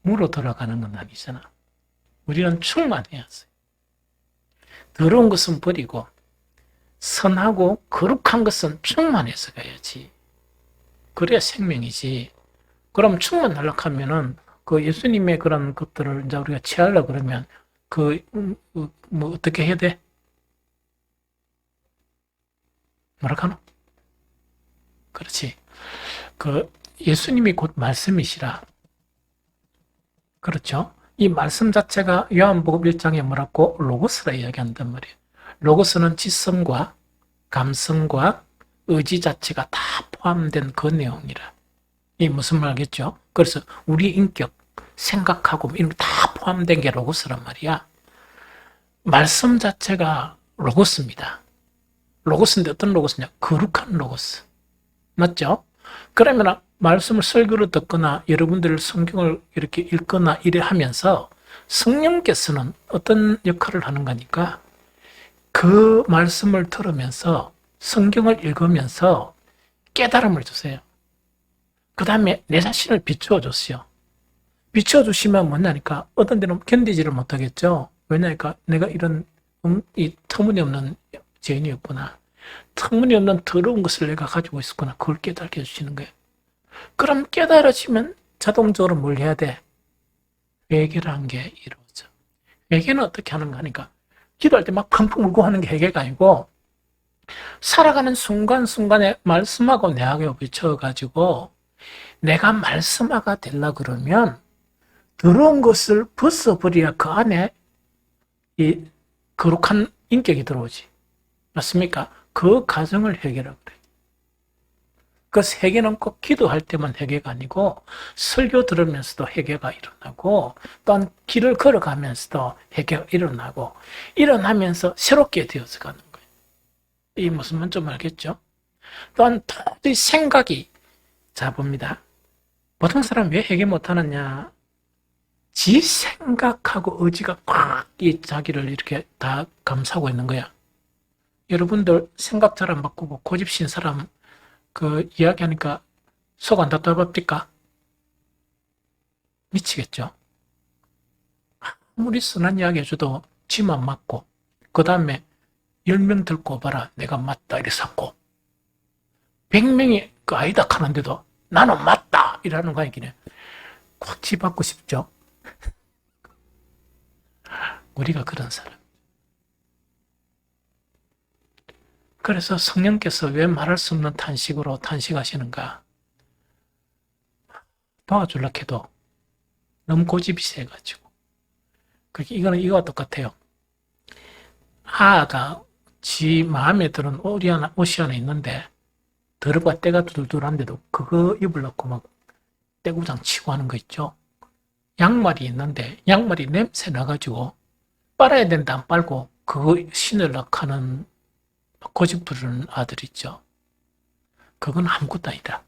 물어 들어가는 건 아니잖아. 우리는 충만해야 해. 더러운 것은 버리고 선하고 거룩한 것은 충만해서 가야지. 그래야 생명이지. 그럼 충만하려고 하면은 그 예수님의 그런 것들을 이제 우리가 취하려고 그러면 뭐 어떻게 해야 돼? 뭐라 하노? 그렇지. 예수님이 곧 말씀이시라. 그렇죠? 이 말씀 자체가 요한복음 1장에 뭐라고? 로고스라 이야기한단 말이에요. 로고스는 지성과 감성과 의지 자체가 다 포함된 그 내용이라. 이 무슨 말이겠죠? 그래서 우리 인격, 생각하고 이런 거 다 포함된 게 로고스란 말이야. 말씀 자체가 로고스입니다. 로고스인데 어떤 로고스냐? 거룩한 로고스. 맞죠? 그러면 말씀을 설교로 듣거나 여러분들 성경을 이렇게 읽거나 이래 하면서 성령께서는 어떤 역할을 하는 거니까 그 말씀을 들으면서 성경을 읽으면서 깨달음을 주세요. 그 다음에 내 자신을 비추어 줬어요. 비추어 주시면 뭐냐니까 어떤 데는 견디지를 못하겠죠. 왜냐니까 내가 이런 이 터무니없는 죄인이었구나. 터무니없는 더러운 것을 내가 가지고 있었구나. 그걸 깨닫게 해주시는 거예요. 그럼 깨달아지면 자동적으로 뭘 해야 돼? 회개라는 게 이루어져. 회개는 어떻게 하는가 하니까 기도할 때 막 펑펑 울고 하는 게 회개가 아니고 살아가는 순간순간에 말씀하고 내하고 비춰가지고 내가 말씀화가 되려고 그러면 더러운 것을 벗어버려야 그 안에 이 거룩한 인격이 들어오지. 맞습니까? 그 과정을 회개라고 그래요. 그 회개는 꼭 기도할 때만 회개가 아니고 설교 들으면서도 회개가 일어나고 또한 길을 걸어가면서도 회개가 일어나고 일어나면서 새롭게 되어서 가는 거예요. 이 무슨 말인지 좀 알겠죠? 또한 도저히 생각이 봅니다. 보통 사람 왜 회개 못하느냐? 지 생각하고 의지가 꽉 이 자기를 이렇게 다 감싸고 있는 거야. 여러분들 생각 잘 안 바꾸고 고집신 사람 그 이야기하니까 속 안 답답합니까? 미치겠죠? 아무리 선한 이야기 해줘도 지만 맞고 그 다음에 10명 들고 봐라 내가 맞다 이래 샀고 100명이 그 아니다 하는데도 나는 맞다 이러는 거 아니긴 해. 꽉 집받고 싶죠? 우리가 그런 사람. 그래서 성령께서 왜 말할 수 없는 탄식으로 탄식하시는가? 도와주려고 해도 너무 고집이 세가지고. 그렇게 이거는 이거와 똑같아요. 아가 지 마음에 드는 옷이 하나 있는데 더럽고 때가 두들두들한데도 그거 입으려고 막 떼구장 치고 하는 거 있죠. 양말이 있는데 양말이 냄새 나가지고 빨아야 된다 안 빨고 그거 신으려고 하는 고집 부르는 아들 있죠. 그건 아무것도 아니다.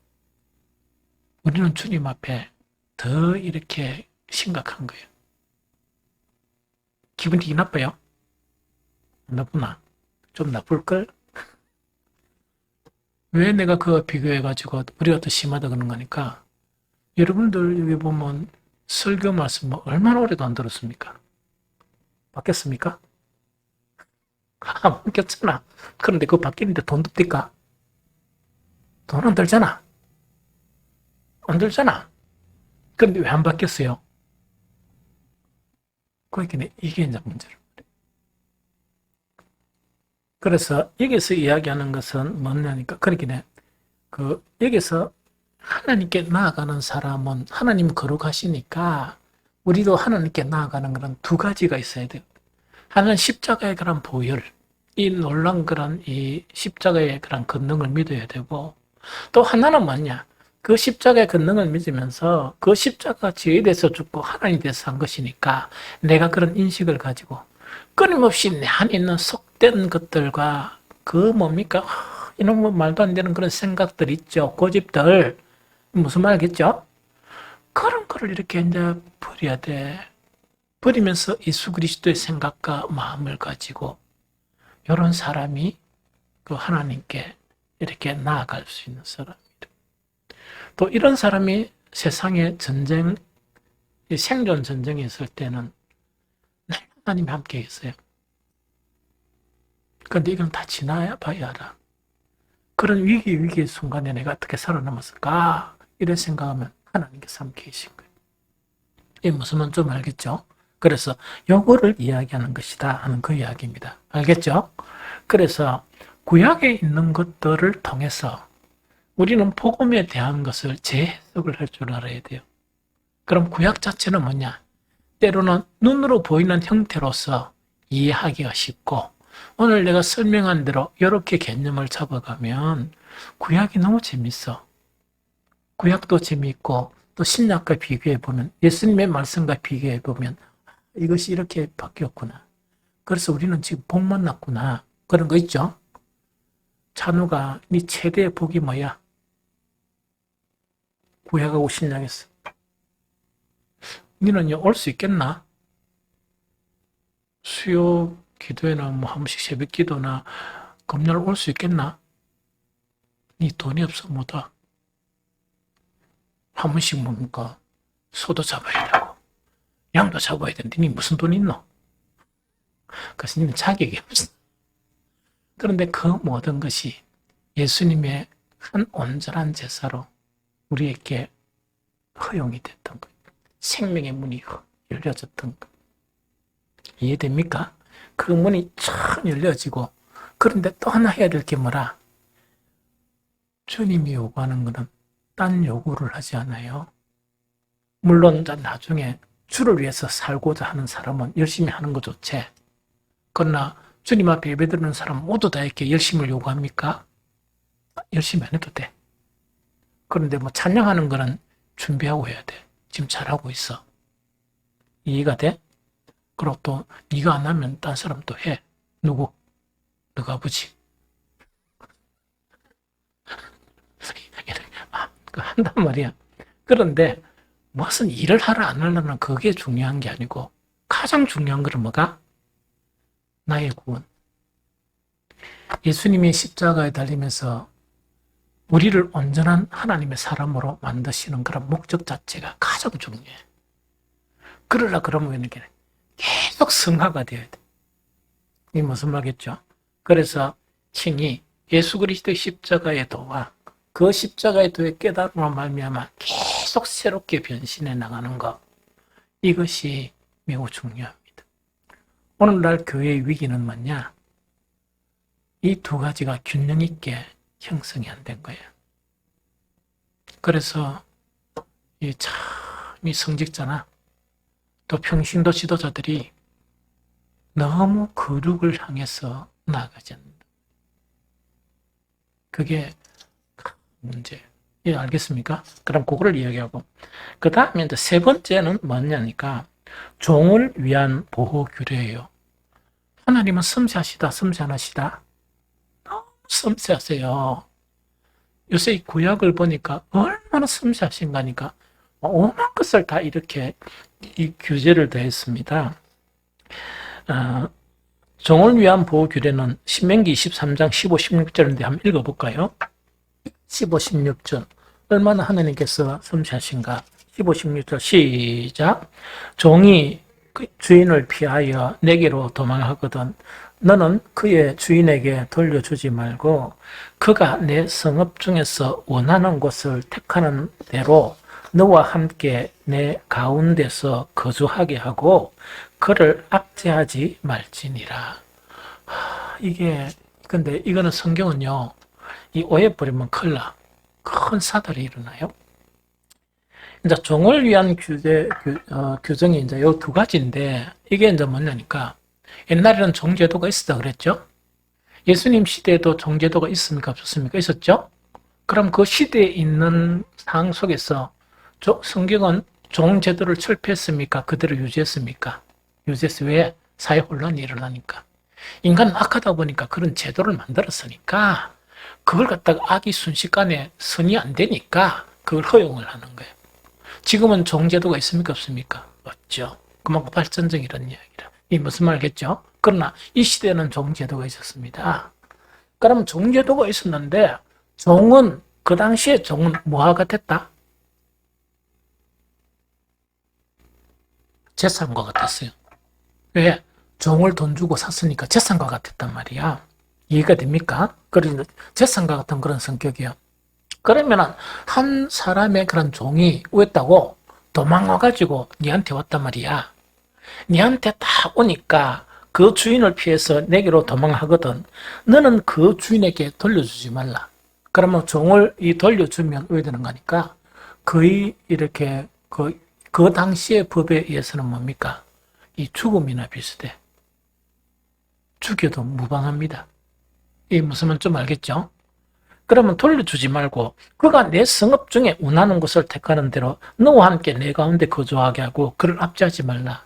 우리는 주님 앞에 더 이렇게 심각한 거예요. 기분이 나빠요? 나쁘나? 좀 나쁠걸? 왜 내가 그거 비교해가지고 우리가 더 심하다 그런 거니까 여러분들 여기 보면 설교 말씀 얼마나 오래도 안 들었습니까? 바뀌었습니까? 안 바뀌었잖아. 그런데 그거 바뀌는데 돈 듭니까? 돈 안 들잖아. 안 들잖아. 그런데 왜 안 바뀌었어요? 그러니까 이게 이제 문제를. 그래서 여기서 이야기하는 것은 뭐냐니까 그러니까 여기서 하나님께 나아가는 사람은 하나님 거룩하시니까 우리도 하나님께 나아가는 그런 두 가지가 있어야 돼요. 하나는 십자가의 그런 보혈, 이 놀란 그런 이 십자가의 그런 권능을 믿어야 되고 또 하나는 뭐냐? 그 십자가의 권능을 믿으면서 그 십자가 죄에 대해서 죽고 하나님에 대해서 산 것이니까 내가 그런 인식을 가지고 끊임없이 내 안에 있는 속된 것들과 그 뭡니까? 이런 뭐 말도 안 되는 그런 생각들 있죠. 고집들. 무슨 말 알겠죠? 그런 거를 이렇게 이제 버려야 돼. 버리면서 예수 그리스도의 생각과 마음을 가지고 이런 사람이 그 하나님께 이렇게 나아갈 수 있는 사람이다. 또 이런 사람이 세상의 전쟁, 생존 전쟁에 있을 때는 하나님이 함께 있어요. 그런데 이건 다 지나야 봐야 알아. 그런 위기의 순간에 내가 어떻게 살아남았을까? 이런 생각하면 하나님께서 함께 계신 거예요. 이 무슨 말인지 좀 알겠죠? 그래서 요거를 이야기하는 것이다 하는 그 이야기입니다. 알겠죠? 그래서 구약에 있는 것들을 통해서 우리는 복음에 대한 것을 재해석을 할 줄 알아야 돼요. 그럼 구약 자체는 뭐냐? 때로는 눈으로 보이는 형태로서 이해하기가 쉽고 오늘 내가 설명한 대로 이렇게 개념을 잡아가면 구약이 너무 재밌어. 구약도 재미있고 또 신약과 비교해보면 예수님의 말씀과 비교해보면 이것이 이렇게 바뀌었구나. 그래서 우리는 지금 복 만났구나. 그런 거 있죠? 찬우가 네 최대의 복이 뭐야? 구약하고 신약에서. 너는 올 수 있겠나? 수요 기도회나 뭐 한 번씩 새벽 기도나 금요일 올 수 있겠나? 니 돈이 없어 못와. 한 번씩 뭡니까? 소도 잡아야 되고 양도 잡아야 되는데 니 무슨 돈 있노? 그래서 니는 자격이 없어. 그런데 그 모든 것이 예수님의 한 온전한 제사로 우리에게 허용이 됐던 거예요. 생명의 문이 열려졌던 거. 이해됩니까? 그 문이 쫙 열려지고, 그런데 또 하나 해야 될 게 뭐라? 주님이 요구하는 것은 딴 요구를 하지 않아요. 물론 나중에 주를 위해서 살고자 하는 사람은 열심히 하는 거 좋지. 그러나 주님 앞에 예배드리는 사람 모두 다 이렇게 열심을 요구합니까? 열심히 안 해도 돼. 그런데 뭐 찬양하는 거는 준비하고 해야 돼. 지금 잘하고 있어. 이해가 돼? 그리고 또 네가 안 하면 딴 사람 또 해. 누구? 너가 아버지. 한단 말이야. 그런데 무슨 일을 하라 안 하려는 그게 중요한 게 아니고 가장 중요한 것은 뭐가? 나의 구원. 예수님이 십자가에 달리면서 우리를 온전한 하나님의 사람으로 만드시는 그런 목적 자체가 가장 중요해. 그러려 그러면 이렇게 계속 승화가 되어야 돼. 이게 무슨 말이겠죠? 그래서 칭이 예수 그리스도의 십자가의 도와 그 십자가의 도의 깨달음으로 말미암아 계속 새롭게 변신해 나가는 것, 이것이 매우 중요합니다. 오늘날 교회의 위기는 뭐냐? 이 두 가지가 균형 있게 형성이 안 된 거예요. 그래서 이 성직자나 또 평신도 지도자들이 너무 거룩을 향해서 나아가지 않는다. 그게 문제. 예, 알겠습니까? 그럼 그거를 이야기하고, 그 다음에 이제 세 번째는 뭐냐니까 종을 위한 보호 규례예요. 하나님은 섬세하시다, 섬세 안 하시다? 너무 섬세하세요. 요새 이 구약을 보니까 얼마나 섬세하신가니까 오만 것을 다 이렇게 이 규제를 더했습니다. 종을 위한 보호 규례는 신명기 23장 15, 16절인데 한번 읽어볼까요? 15, 16절. 얼마나 하나님께서 섬세하신가? 15, 16절 시작. 종이 그 주인을 피하여 내게로 도망하거든 너는 그의 주인에게 돌려주지 말고 그가 내 성읍 중에서 원하는 곳을 택하는 대로 너와 함께 내 가운데서 거주하게 하고 그를 압제하지 말지니라. 근데 이거는 성경은요, 이 오해 버리면 큰일 나. 큰 사달이 일어나요. 이제 종을 위한 규정이 이제 요 두 가지인데, 이게 이제 뭐냐니까, 옛날에는 종제도가 있었다 그랬죠? 예수님 시대에도 종제도가 있습니까? 없었습니까? 있었죠? 그럼 그 시대에 있는 상황 속에서 성경은 종제도를 철폐했습니까? 그대로 유지했습니까? 유지했어요. 왜? 사회 혼란이 일어나니까. 인간은 악하다 보니까 그런 제도를 만들었으니까 그걸 갖다가 악이 순식간에 선이 안 되니까 그걸 허용을 하는 거예요. 지금은 종제도가 있습니까? 없습니까? 없죠. 그만큼 발전적이라는 이야기라. 이 무슨 말겠죠? 그러나 이 시대에는 종제도가 있었습니다. 그럼 종제도가 있었는데 종은 그 당시에 종은 뭐가 같았다? 재산과 같았어요. 왜? 종을 돈 주고 샀으니까 재산과 같았단 말이야. 이해가 됩니까? 그래서 재산과 같은 그런 성격이요. 그러면은 한 사람의 그런 종이 왜다고 도망와가지고 니한테 왔단 말이야. 니한테 다 오니까 그 주인을 피해서 내게로 도망하거든. 너는 그 주인에게 돌려주지 말라. 그러면 종을 돌려주면 왜 되는 거니까 거의 이렇게 그 당시의 법에 의해서는 뭡니까? 이 죽음이나 비슷해. 죽여도 무방합니다. 이 무슨 말 좀 알겠죠? 그러면 돌려주지 말고 그가 내 성읍 중에 원하는 곳을 택하는 대로 너와 함께 내 가운데 거주하게 하고 그를 압제하지 말라.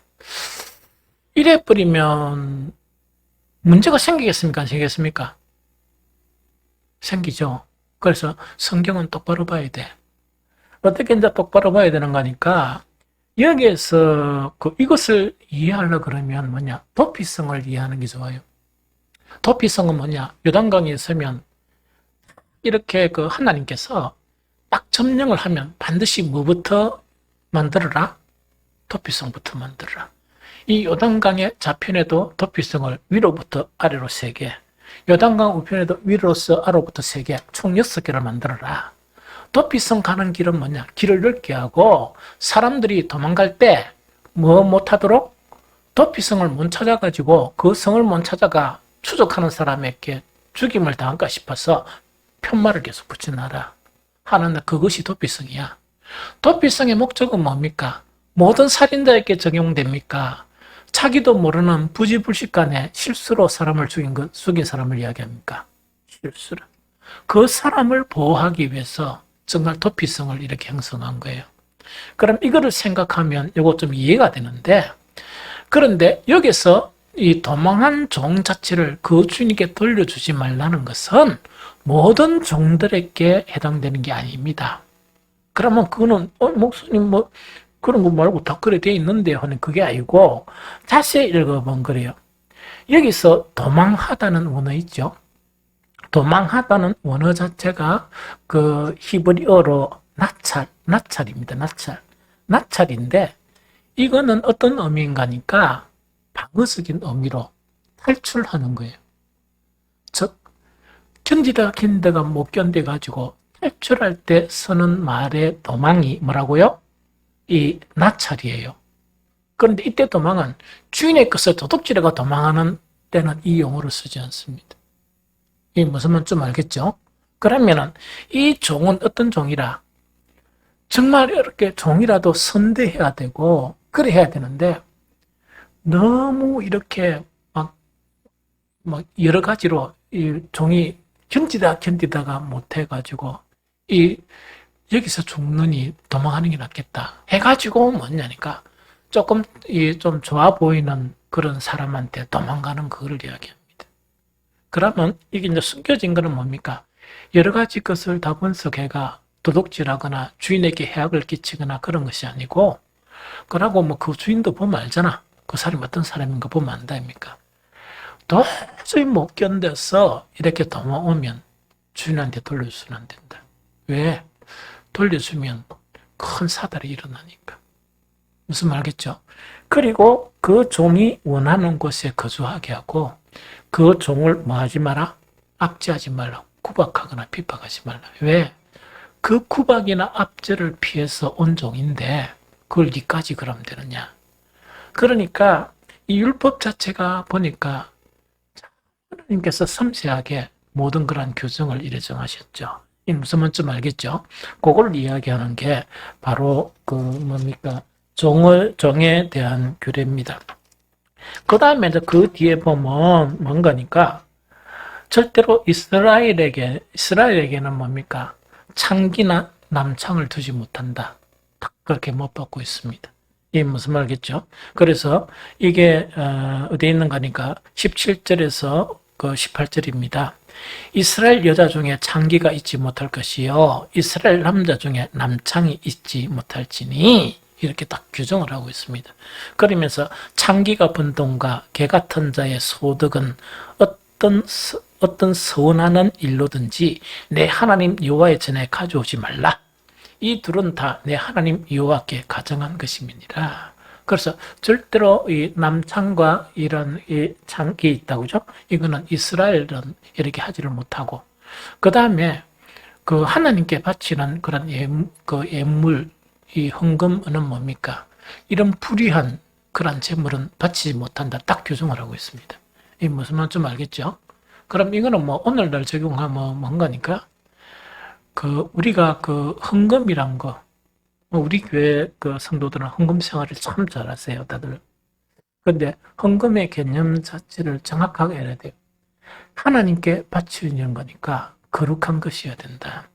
이래버리면 문제가 생기겠습니까? 안 생기겠습니까? 생기죠. 그래서 성경은 똑바로 봐야 돼. 어떻게 이제 똑바로 봐야 되는 거니까 여기에서 이것을 이해하려 그러면 뭐냐? 도피성을 이해하는 게 좋아요. 도피성은 뭐냐? 요단강에 서면 이렇게 하나님께서 딱 점령을 하면 반드시 뭐부터 만들어라? 도피성부터 만들어라. 이 요단강의 좌편에도 도피성을 위로부터 아래로 3개, 요단강 우편에도 위로서 아래로부터 3개, 총 6개를 만들어라. 도피성 가는 길은 뭐냐? 길을 넓게 하고 사람들이 도망갈 때 뭐 못하도록 도피성을 못 찾아가지고 그 성을 못 찾아가 추적하는 사람에게 죽임을 당할까 싶어서 편말을 계속 붙여놔라 하는데 그것이 도피성이야. 도피성의 목적은 뭡니까? 모든 살인자에게 적용됩니까? 자기도 모르는 부지불식간에 실수로 사람을 죽인 사람을 이야기합니까? 실수로. 그 사람을 보호하기 위해서 정말 도피성을 이렇게 형성한 거예요. 그럼 이거를 생각하면 이거 좀 이해가 되는데, 그런데 여기서 이 도망한 종 자체를 그 주인에게 돌려주지 말라는 것은 모든 종들에게 해당되는 게 아닙니다. 그러면 그거는 목사님 뭐 그런 거 말고 다 그래 돼 있는데 하는 그게 아니고, 자세히 읽어보면 그래요. 여기서 도망하다는 원어 있죠. 도망하다는 원어 자체가 그 히브리어로 나찰입니다. 나찰인데 이거는 어떤 의미인가니까 방어적인 의미로 탈출하는 거예요. 즉 견디다가 못 견뎌가지고 탈출할 때 쓰는 말의 도망이 뭐라고요? 이 나찰이에요. 그런데 이때 도망은 주인의 것을 도둑질해가 도망하는 때는 이 용어를 쓰지 않습니다. 이 무슨 말인지 좀 알겠죠? 그러면은 이 종은 어떤 종이라? 정말 이렇게 종이라도 선대해야 되고 그래야 되는데 너무 이렇게 막 여러 가지로 이 종이 견디다가 못해가지고 여기서 죽느니 도망하는 게 낫겠다 해가지고 뭐냐니까 조금 좀 좋아 보이는 그런 사람한테 도망가는 그걸 이야기합니다. 그러면 이게 이제 숨겨진 거는 뭡니까? 여러 가지 것을 다 분석해가 도둑질하거나 주인에게 해악을 끼치거나 그런 것이 아니고, 그러고 뭐 그 주인도 보면 알잖아. 그 사람이 어떤 사람인가 보면 안다입니까? 도저히 못 견뎌서 이렇게 도망오면 주인한테 돌려주면 안 된다. 왜? 돌려주면 큰 사달이 일어나니까. 무슨 말 알겠죠? 그리고 그 종이 원하는 곳에 거주하게 하고 그 종을 뭐 하지 마라? 압제하지 말라. 구박하거나 핍박하지 말라. 왜? 그 구박이나 압제를 피해서 온 종인데 그걸 니까지 그러면 되느냐? 그러니까 이 율법 자체가 보니까 하나님께서 섬세하게 모든 그런 규정을 이래 정하셨죠. 이 무슨 말인지 알겠죠? 그걸 이야기하는 게 바로 뭡니까? 종에 대한 규례입니다. 그 다음에 그 뒤에 보면 뭔가니까 절대로 이스라엘에게는 뭡니까? 창기나 남창을 두지 못한다. 그렇게 못 받고 있습니다. 이게 무슨 말이겠죠? 그래서 이게 어디에 있는가 하니까 17절에서 18절입니다. 이스라엘 여자 중에 창기가 있지 못할 것이요 이스라엘 남자 중에 남창이 있지 못할지니 이렇게 딱 규정을 하고 있습니다. 그러면서 창기가 번동과 개 같은 자의 소득은 어떤 서운하는 일로든지 내 하나님 여호와의 전에 가져오지 말라. 이 둘은 다 내 하나님 여호와께 가정한 것임이니라. 그래서 절대로 이 남창과 이런 이 창기 있다고 그죠? 이거는 이스라엘은 이렇게 하지를 못하고, 그 다음에 그 하나님께 바치는 그런 예물, 이 헌금은 뭡니까? 이런 불의한 그런 재물은 바치지 못한다. 딱 규정을 하고 있습니다. 이 무슨 말인지 좀 알겠죠? 그럼 이거는 뭐 오늘날 적용하면 뭔가니까 우리가 헌금이란 거, 우리 교회 성도들은 헌금 생활을 참 잘하세요, 다들. 근데 헌금의 개념 자체를 정확하게 해야 돼요. 하나님께 바치는 거니까 거룩한 것이어야 된다.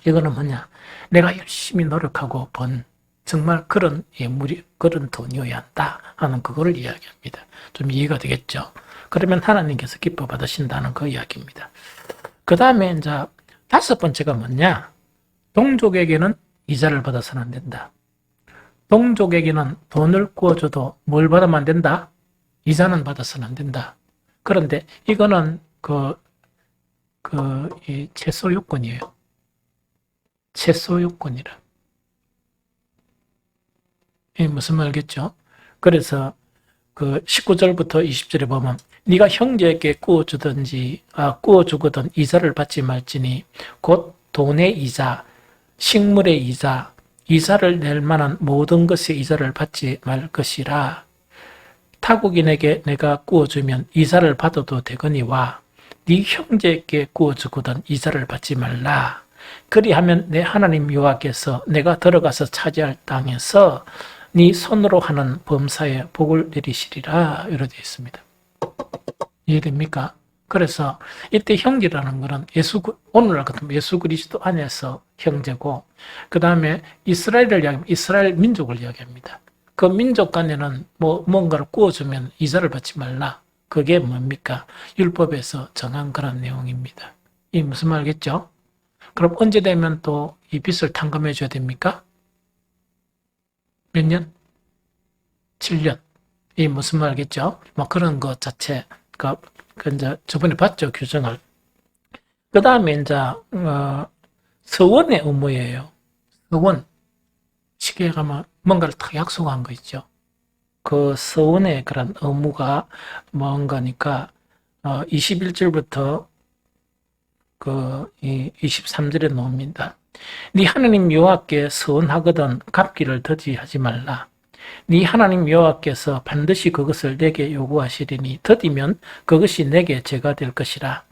이거는 뭐냐? 내가 열심히 노력하고 번 정말 그런 예물이, 그런 돈이어야 한다 하는 그거를 이야기합니다. 좀 이해가 되겠죠? 그러면 하나님께서 기뻐 받으신다는 그 이야기입니다. 그 다음에 이제 5번째가 뭐냐? 동족에게는 이자를 받아서는 안 된다. 동족에게는 돈을 구워줘도 뭘 받으면 안 된다? 이자는 받아서는 안 된다. 그런데 이거는 이 채소유권이에요. 채소유권이라. 이 무슨 말겠죠? 그래서 19절부터 20절에 보면 네가 형제에게 구워주거든 이자를 받지 말지니 곧 돈의 이자, 식물의 이자, 이자를 낼 만한 모든 것의 이자를 받지 말 것이라. 타국인에게 내가 구워주면 이자를 받아도 되거니와 네 형제에게 구워주거든 이자를 받지 말라. 그리하면 내 하나님 여호와께서 내가 들어가서 차지할 땅에서 네 손으로 하는 범사에 복을 내리시리라. 이렇게 되어 있습니다. 이해됩니까? 그래서 이때 형제라는 것은 오늘날 같으면 예수 그리스도 안에서 형제고, 그 다음에 이스라엘을 이야기하면 이스라엘 민족을 이야기합니다. 그 민족 간에는 뭔가를 구워주면 이자를 받지 말라. 그게 뭡니까? 율법에서 정한 그런 내용입니다. 이 무슨 말겠죠? 그럼 언제 되면 또 이 빚을 탕감해 줘야 됩니까? 몇 년? 7년. 이 무슨 말겠죠? 그런 것 자체, 이제 저번에 봤죠, 규정을. 그 다음에 이제, 서원의 의무예요. 서원. 쉽게 가면 뭔가를 딱 약속한 거 있죠. 그 서원의 그런 의무가 뭔가니까, 21절부터 23절에 나옵니다. 네 하나님 여호와께 서원하거든 갚기를 더디하지 말라. 네 하나님 여호와께서 반드시 그것을 내게 요구하시리니 더디면 그것이 내게 죄가 될 것이라.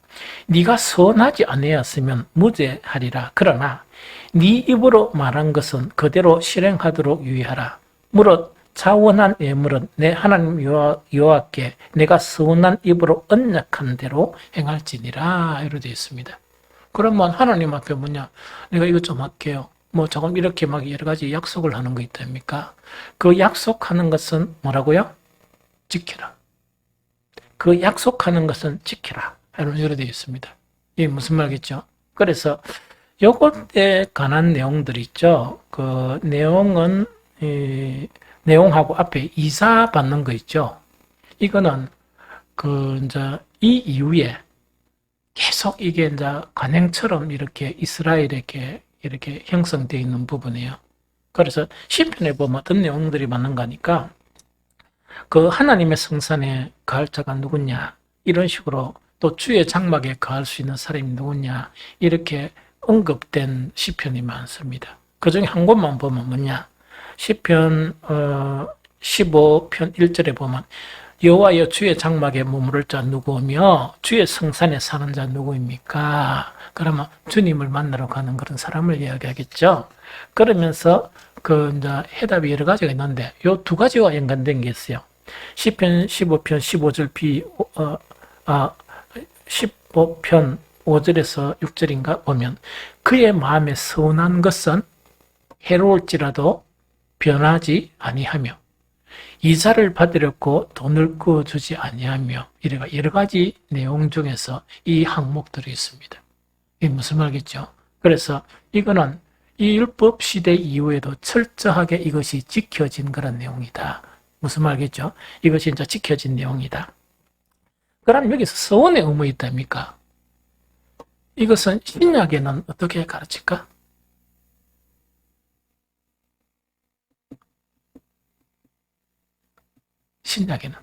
네가 서원하지 아니하였으면 무죄하리라. 그러나 네 입으로 말한 것은 그대로 실행하도록 유의하라. 무릇 자원한 예물은 내 하나님 여호와께 내가 서원한 입으로 언약한 대로 행할지니라. 이렇게 되어 있습니다. 그러면 하나님 앞에 내가 이것 좀 할게요. 조금 이렇게 여러 가지 약속을 하는 거 있답니까? 그 약속하는 것은 뭐라고요? 지키라. 그 약속하는 것은 지키라. 이렇게 되어 있습니다. 이게 무슨 말이겠죠? 그래서 요것에 관한 내용들 있죠. 그 내용은 내용하고 앞에 이사 받는 거 있죠. 이거는 이제 이 이후에 계속 이게 이제 관행처럼 이렇게 이스라엘에게 이렇게 형성되어 있는 부분이에요. 그래서 시편에 보면 어떤 내용들이 많은 거니까 그 하나님의 성산에 거할 자가 누구냐 이런 식으로 또 주의 장막에 거할 수 있는 사람이 누구냐 이렇게 언급된 시편이 많습니다. 그 중에 한 곳만 보면 뭐냐 시편 15편 1절에 보면 여호와여 주의 장막에 머무를 자 누구며 주의 성산에 사는 자 누구입니까? 그러면 주님을 만나러 가는 그런 사람을 이야기하겠죠. 그러면서 이제 해답이 여러 가지가 있는데 요 두 가지와 연관된 게 있어요. 시편 15편 15절 15편 5절에서 6절인가 보면 그의 마음에 서운한 것은 해로울지라도 변하지 아니하며 이자를 받으려고 돈을 구워주지 아니하며 이래가 여러 가지 내용 중에서 이 항목들이 있습니다. 이게 무슨 말이겠죠? 그래서 이거는 이 율법 시대 이후에도 철저하게 이것이 지켜진 그런 내용이다. 무슨 말이겠죠? 이것이 이제 지켜진 내용이다. 그럼 여기서 서원의 의무 있답니까? 이것은 신약에는 어떻게 가르칠까? 신약에는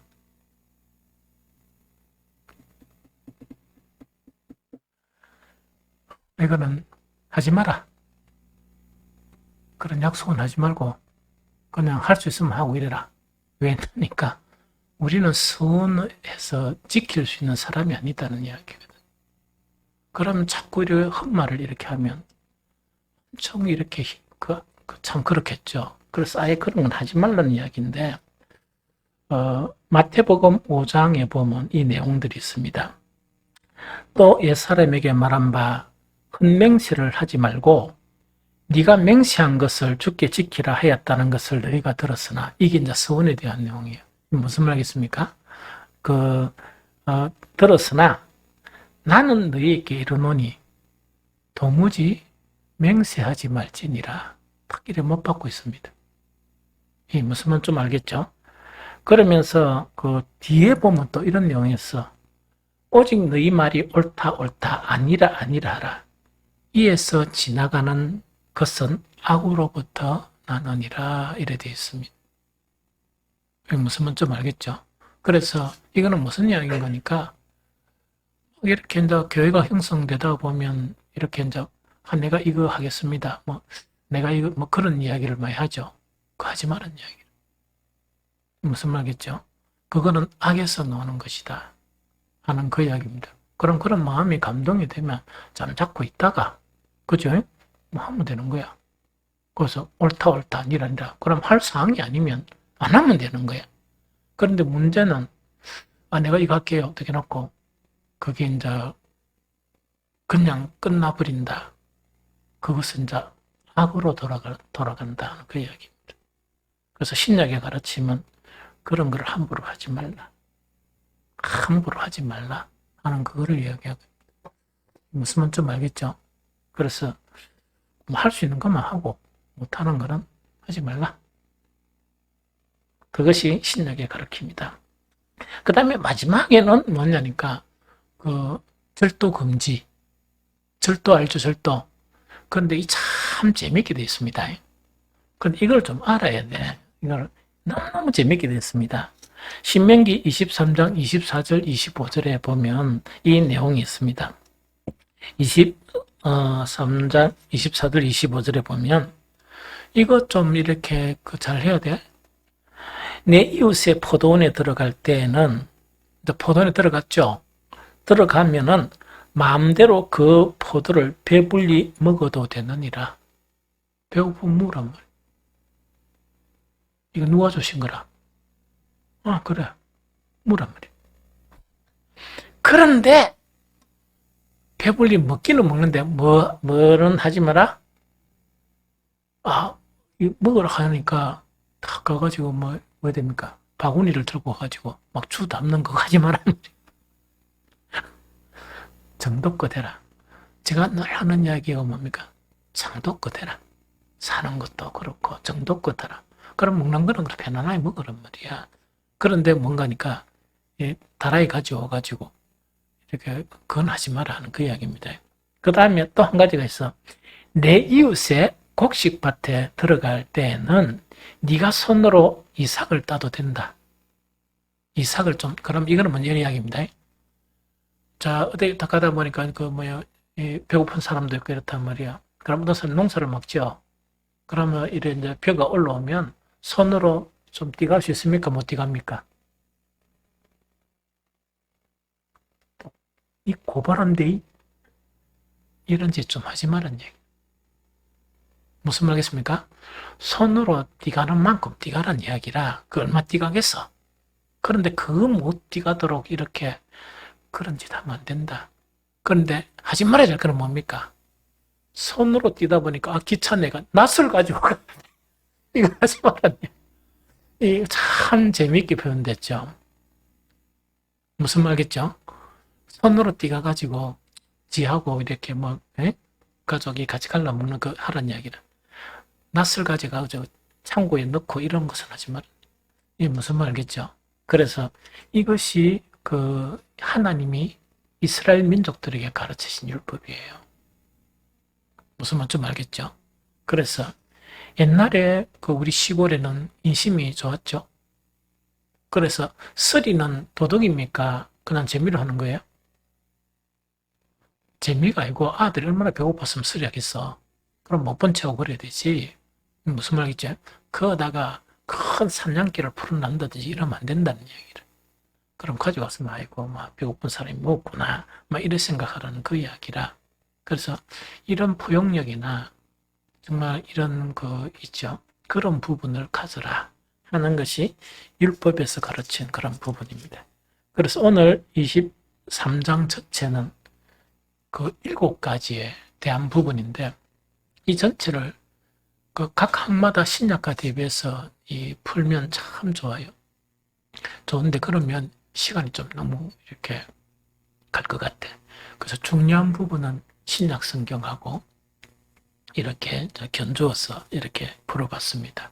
이거는 하지 마라. 그런 약속은 하지 말고 그냥 할 수 있으면 하고 이래라. 왜냐니까 우리는 서운해서 지킬 수 있는 사람이 아니다는 이야기거든. 그러면 자꾸 이렇게 헛말을 이렇게 하면 엄청 이렇게 참 그렇겠죠. 그래서 아예 그런 건 하지 말라는 이야기인데 마태복음 5장에 보면 이 내용들이 있습니다. 또 옛사람에게 말한 바 헛맹세를 하지 말고 네가 맹세한 것을 주께 지키라 하였다는 것을 너희가 들었으나 이게 이제 서원에 대한 내용이에요. 무슨 말이겠습니까? 들었으나 나는 너희에게 이르노니 도무지 맹세하지 말지니라. 딱 이래 못 받고 있습니다. 이 무슨 말 좀 알겠죠? 그러면서 그 뒤에 보면 또 이런 내용이 있어. 오직 너희 말이 옳다 옳다 아니라 아니라 하라. 이에서 지나가는 것은 악으로부터 나느니라 이래 되어 있습니다. 무슨 말 좀 알겠죠? 그래서 이거는 무슨 이야기인 거니까 이렇게 이제 교회가 형성되다 보면 이렇게 이제 내가 이거 하겠습니다. 뭐 내가 이거 뭐 그런 이야기를 많이 하죠. 그 하지 말은 이야기. 무슨 말겠죠? 그거는 악에서 나오는 것이다 하는 그 이야기입니다. 그럼 그런 마음이 감동이 되면 잠자코 있다가 그죠? 뭐 하면 되는 거야. 그래서 옳다 옳다 아니란다. 그럼 할 사항이 아니면 안 하면 되는 거야. 그런데 문제는 내가 이거 할게요. 어떻게 놓고 그게 이제 그냥 끝나버린다. 그것은 이제 악으로 돌아간다. 그 이야기입니다. 그래서 신약의 가르침은 그런 걸 함부로 하지 말라. 함부로 하지 말라 하는 그거를 이야기하고 무슨 말인지 좀 알겠죠? 그래서 뭐 할 수 있는 것만 하고 못하는 거는 하지 말라. 그것이 신약의 가르침이다. 그 다음에 마지막에는 뭐냐니까 그 절도 금지. 절도 알죠? 절도. 그런데 이 참 재밌게 되어 있습니다. 그런데 이걸 좀 알아야 돼. 이걸 너무너무 재밌게 되어 있습니다. 신명기 23장 24절 25절에 보면 이 내용이 있습니다. 23장 24절 25절에 보면 이거 좀 이렇게 잘 해야 돼. 내 이웃의 포도원에 들어갈 때에는 포도원에 들어갔죠. 들어가면은 마음대로 그 포도를 배불리 먹어도 되느니라. 배고프면 무란 말이야. 이거 누가 주신 거라? 그래. 무란 말이야. 그런데 배불리 먹기는 먹는데 뭐는 하지 마라? 먹으라 하니까 다 가가지고 뭐 됩니까? 바구니를 들고 가지고 막 주 담는 거 하지 마라. 정도껏 해라. 제가 늘 하는 이야기가 뭡니까? 정도껏 해라. 사는 것도 그렇고 정도껏 해라. 그럼 먹는 거는 그렇게 편안하게 먹으란 말이야. 그런데 뭔가니까 다라이 가져와가지고 이렇게 그건 하지 마라 하는 그 이야기입니다. 그 다음에 또 한 가지가 있어. 내 이웃의 곡식밭에 들어갈 때에는 네가 손으로 이삭을 따도 된다. 이삭을 좀 그럼 이거는 뭔 이야기입니다. 자, 어디 다 가다 보니까 배고픈 사람도 있고 이렇단 말이야. 그럼 어떤 사람 농사를 먹죠. 그러면 이래 이제 벼가 올라오면 손으로 좀 띠갈 수 있습니까? 못 띠갑니까? 이 고발한데 이런 짓 좀 하지 말란 얘기. 무슨 말겠습니까? 손으로 띠가는 만큼 띠가란 이야기라 그 얼마 띠가겠어. 그런데 그거 못 띠가도록 이렇게 그런 짓 하면 안 된다. 그런데 하지 말아야 될 거는 뭡니까? 손으로 뛰다 보니까 귀찮네가 낫을 가지고 이거 하지 말았네. 이 참 재미있게 표현됐죠. 무슨 말겠죠? 손으로 뛰가 가지고 지하고 이렇게 가족이 같이 갈라먹는 그 하란 이야기를 낫을 가져가지고 창고에 넣고 이런 것은 하지 말. 이게 무슨 말겠죠? 그래서 이것이 하나님이 이스라엘 민족들에게 가르치신 율법이에요. 무슨 말 좀 알겠죠? 그래서 옛날에 우리 시골에는 인심이 좋았죠. 그래서 서리는 도덕입니까? 그냥 재미로 하는 거예요? 재미가 아니고 아들이 얼마나 배고팠으면 서리 하겠어. 그럼 못 본 채하고 그래야 되지. 무슨 말이겠죠? 그러다가 큰 산양길을 풀어난다든지 이러면 안 된다는 얘기를. 그럼 가져갔으면 아이고 배고픈 사람이 먹었구나 이래 생각하라는 그 이야기라. 그래서 이런 포용력이나 정말 이런 있죠. 그런 부분을 가져라 하는 것이 율법에서 가르친 그런 부분입니다. 그래서 오늘 23장 전체는 7가지에 대한 부분인데 이 전체를 각 항마다 신약과 대비해서 풀면 참 좋아요. 좋은데 그러면 시간이 좀 너무 이렇게 갈 것 같아. 그래서 중요한 부분은 신약 성경하고 이렇게 견주어서 이렇게 풀어봤습니다.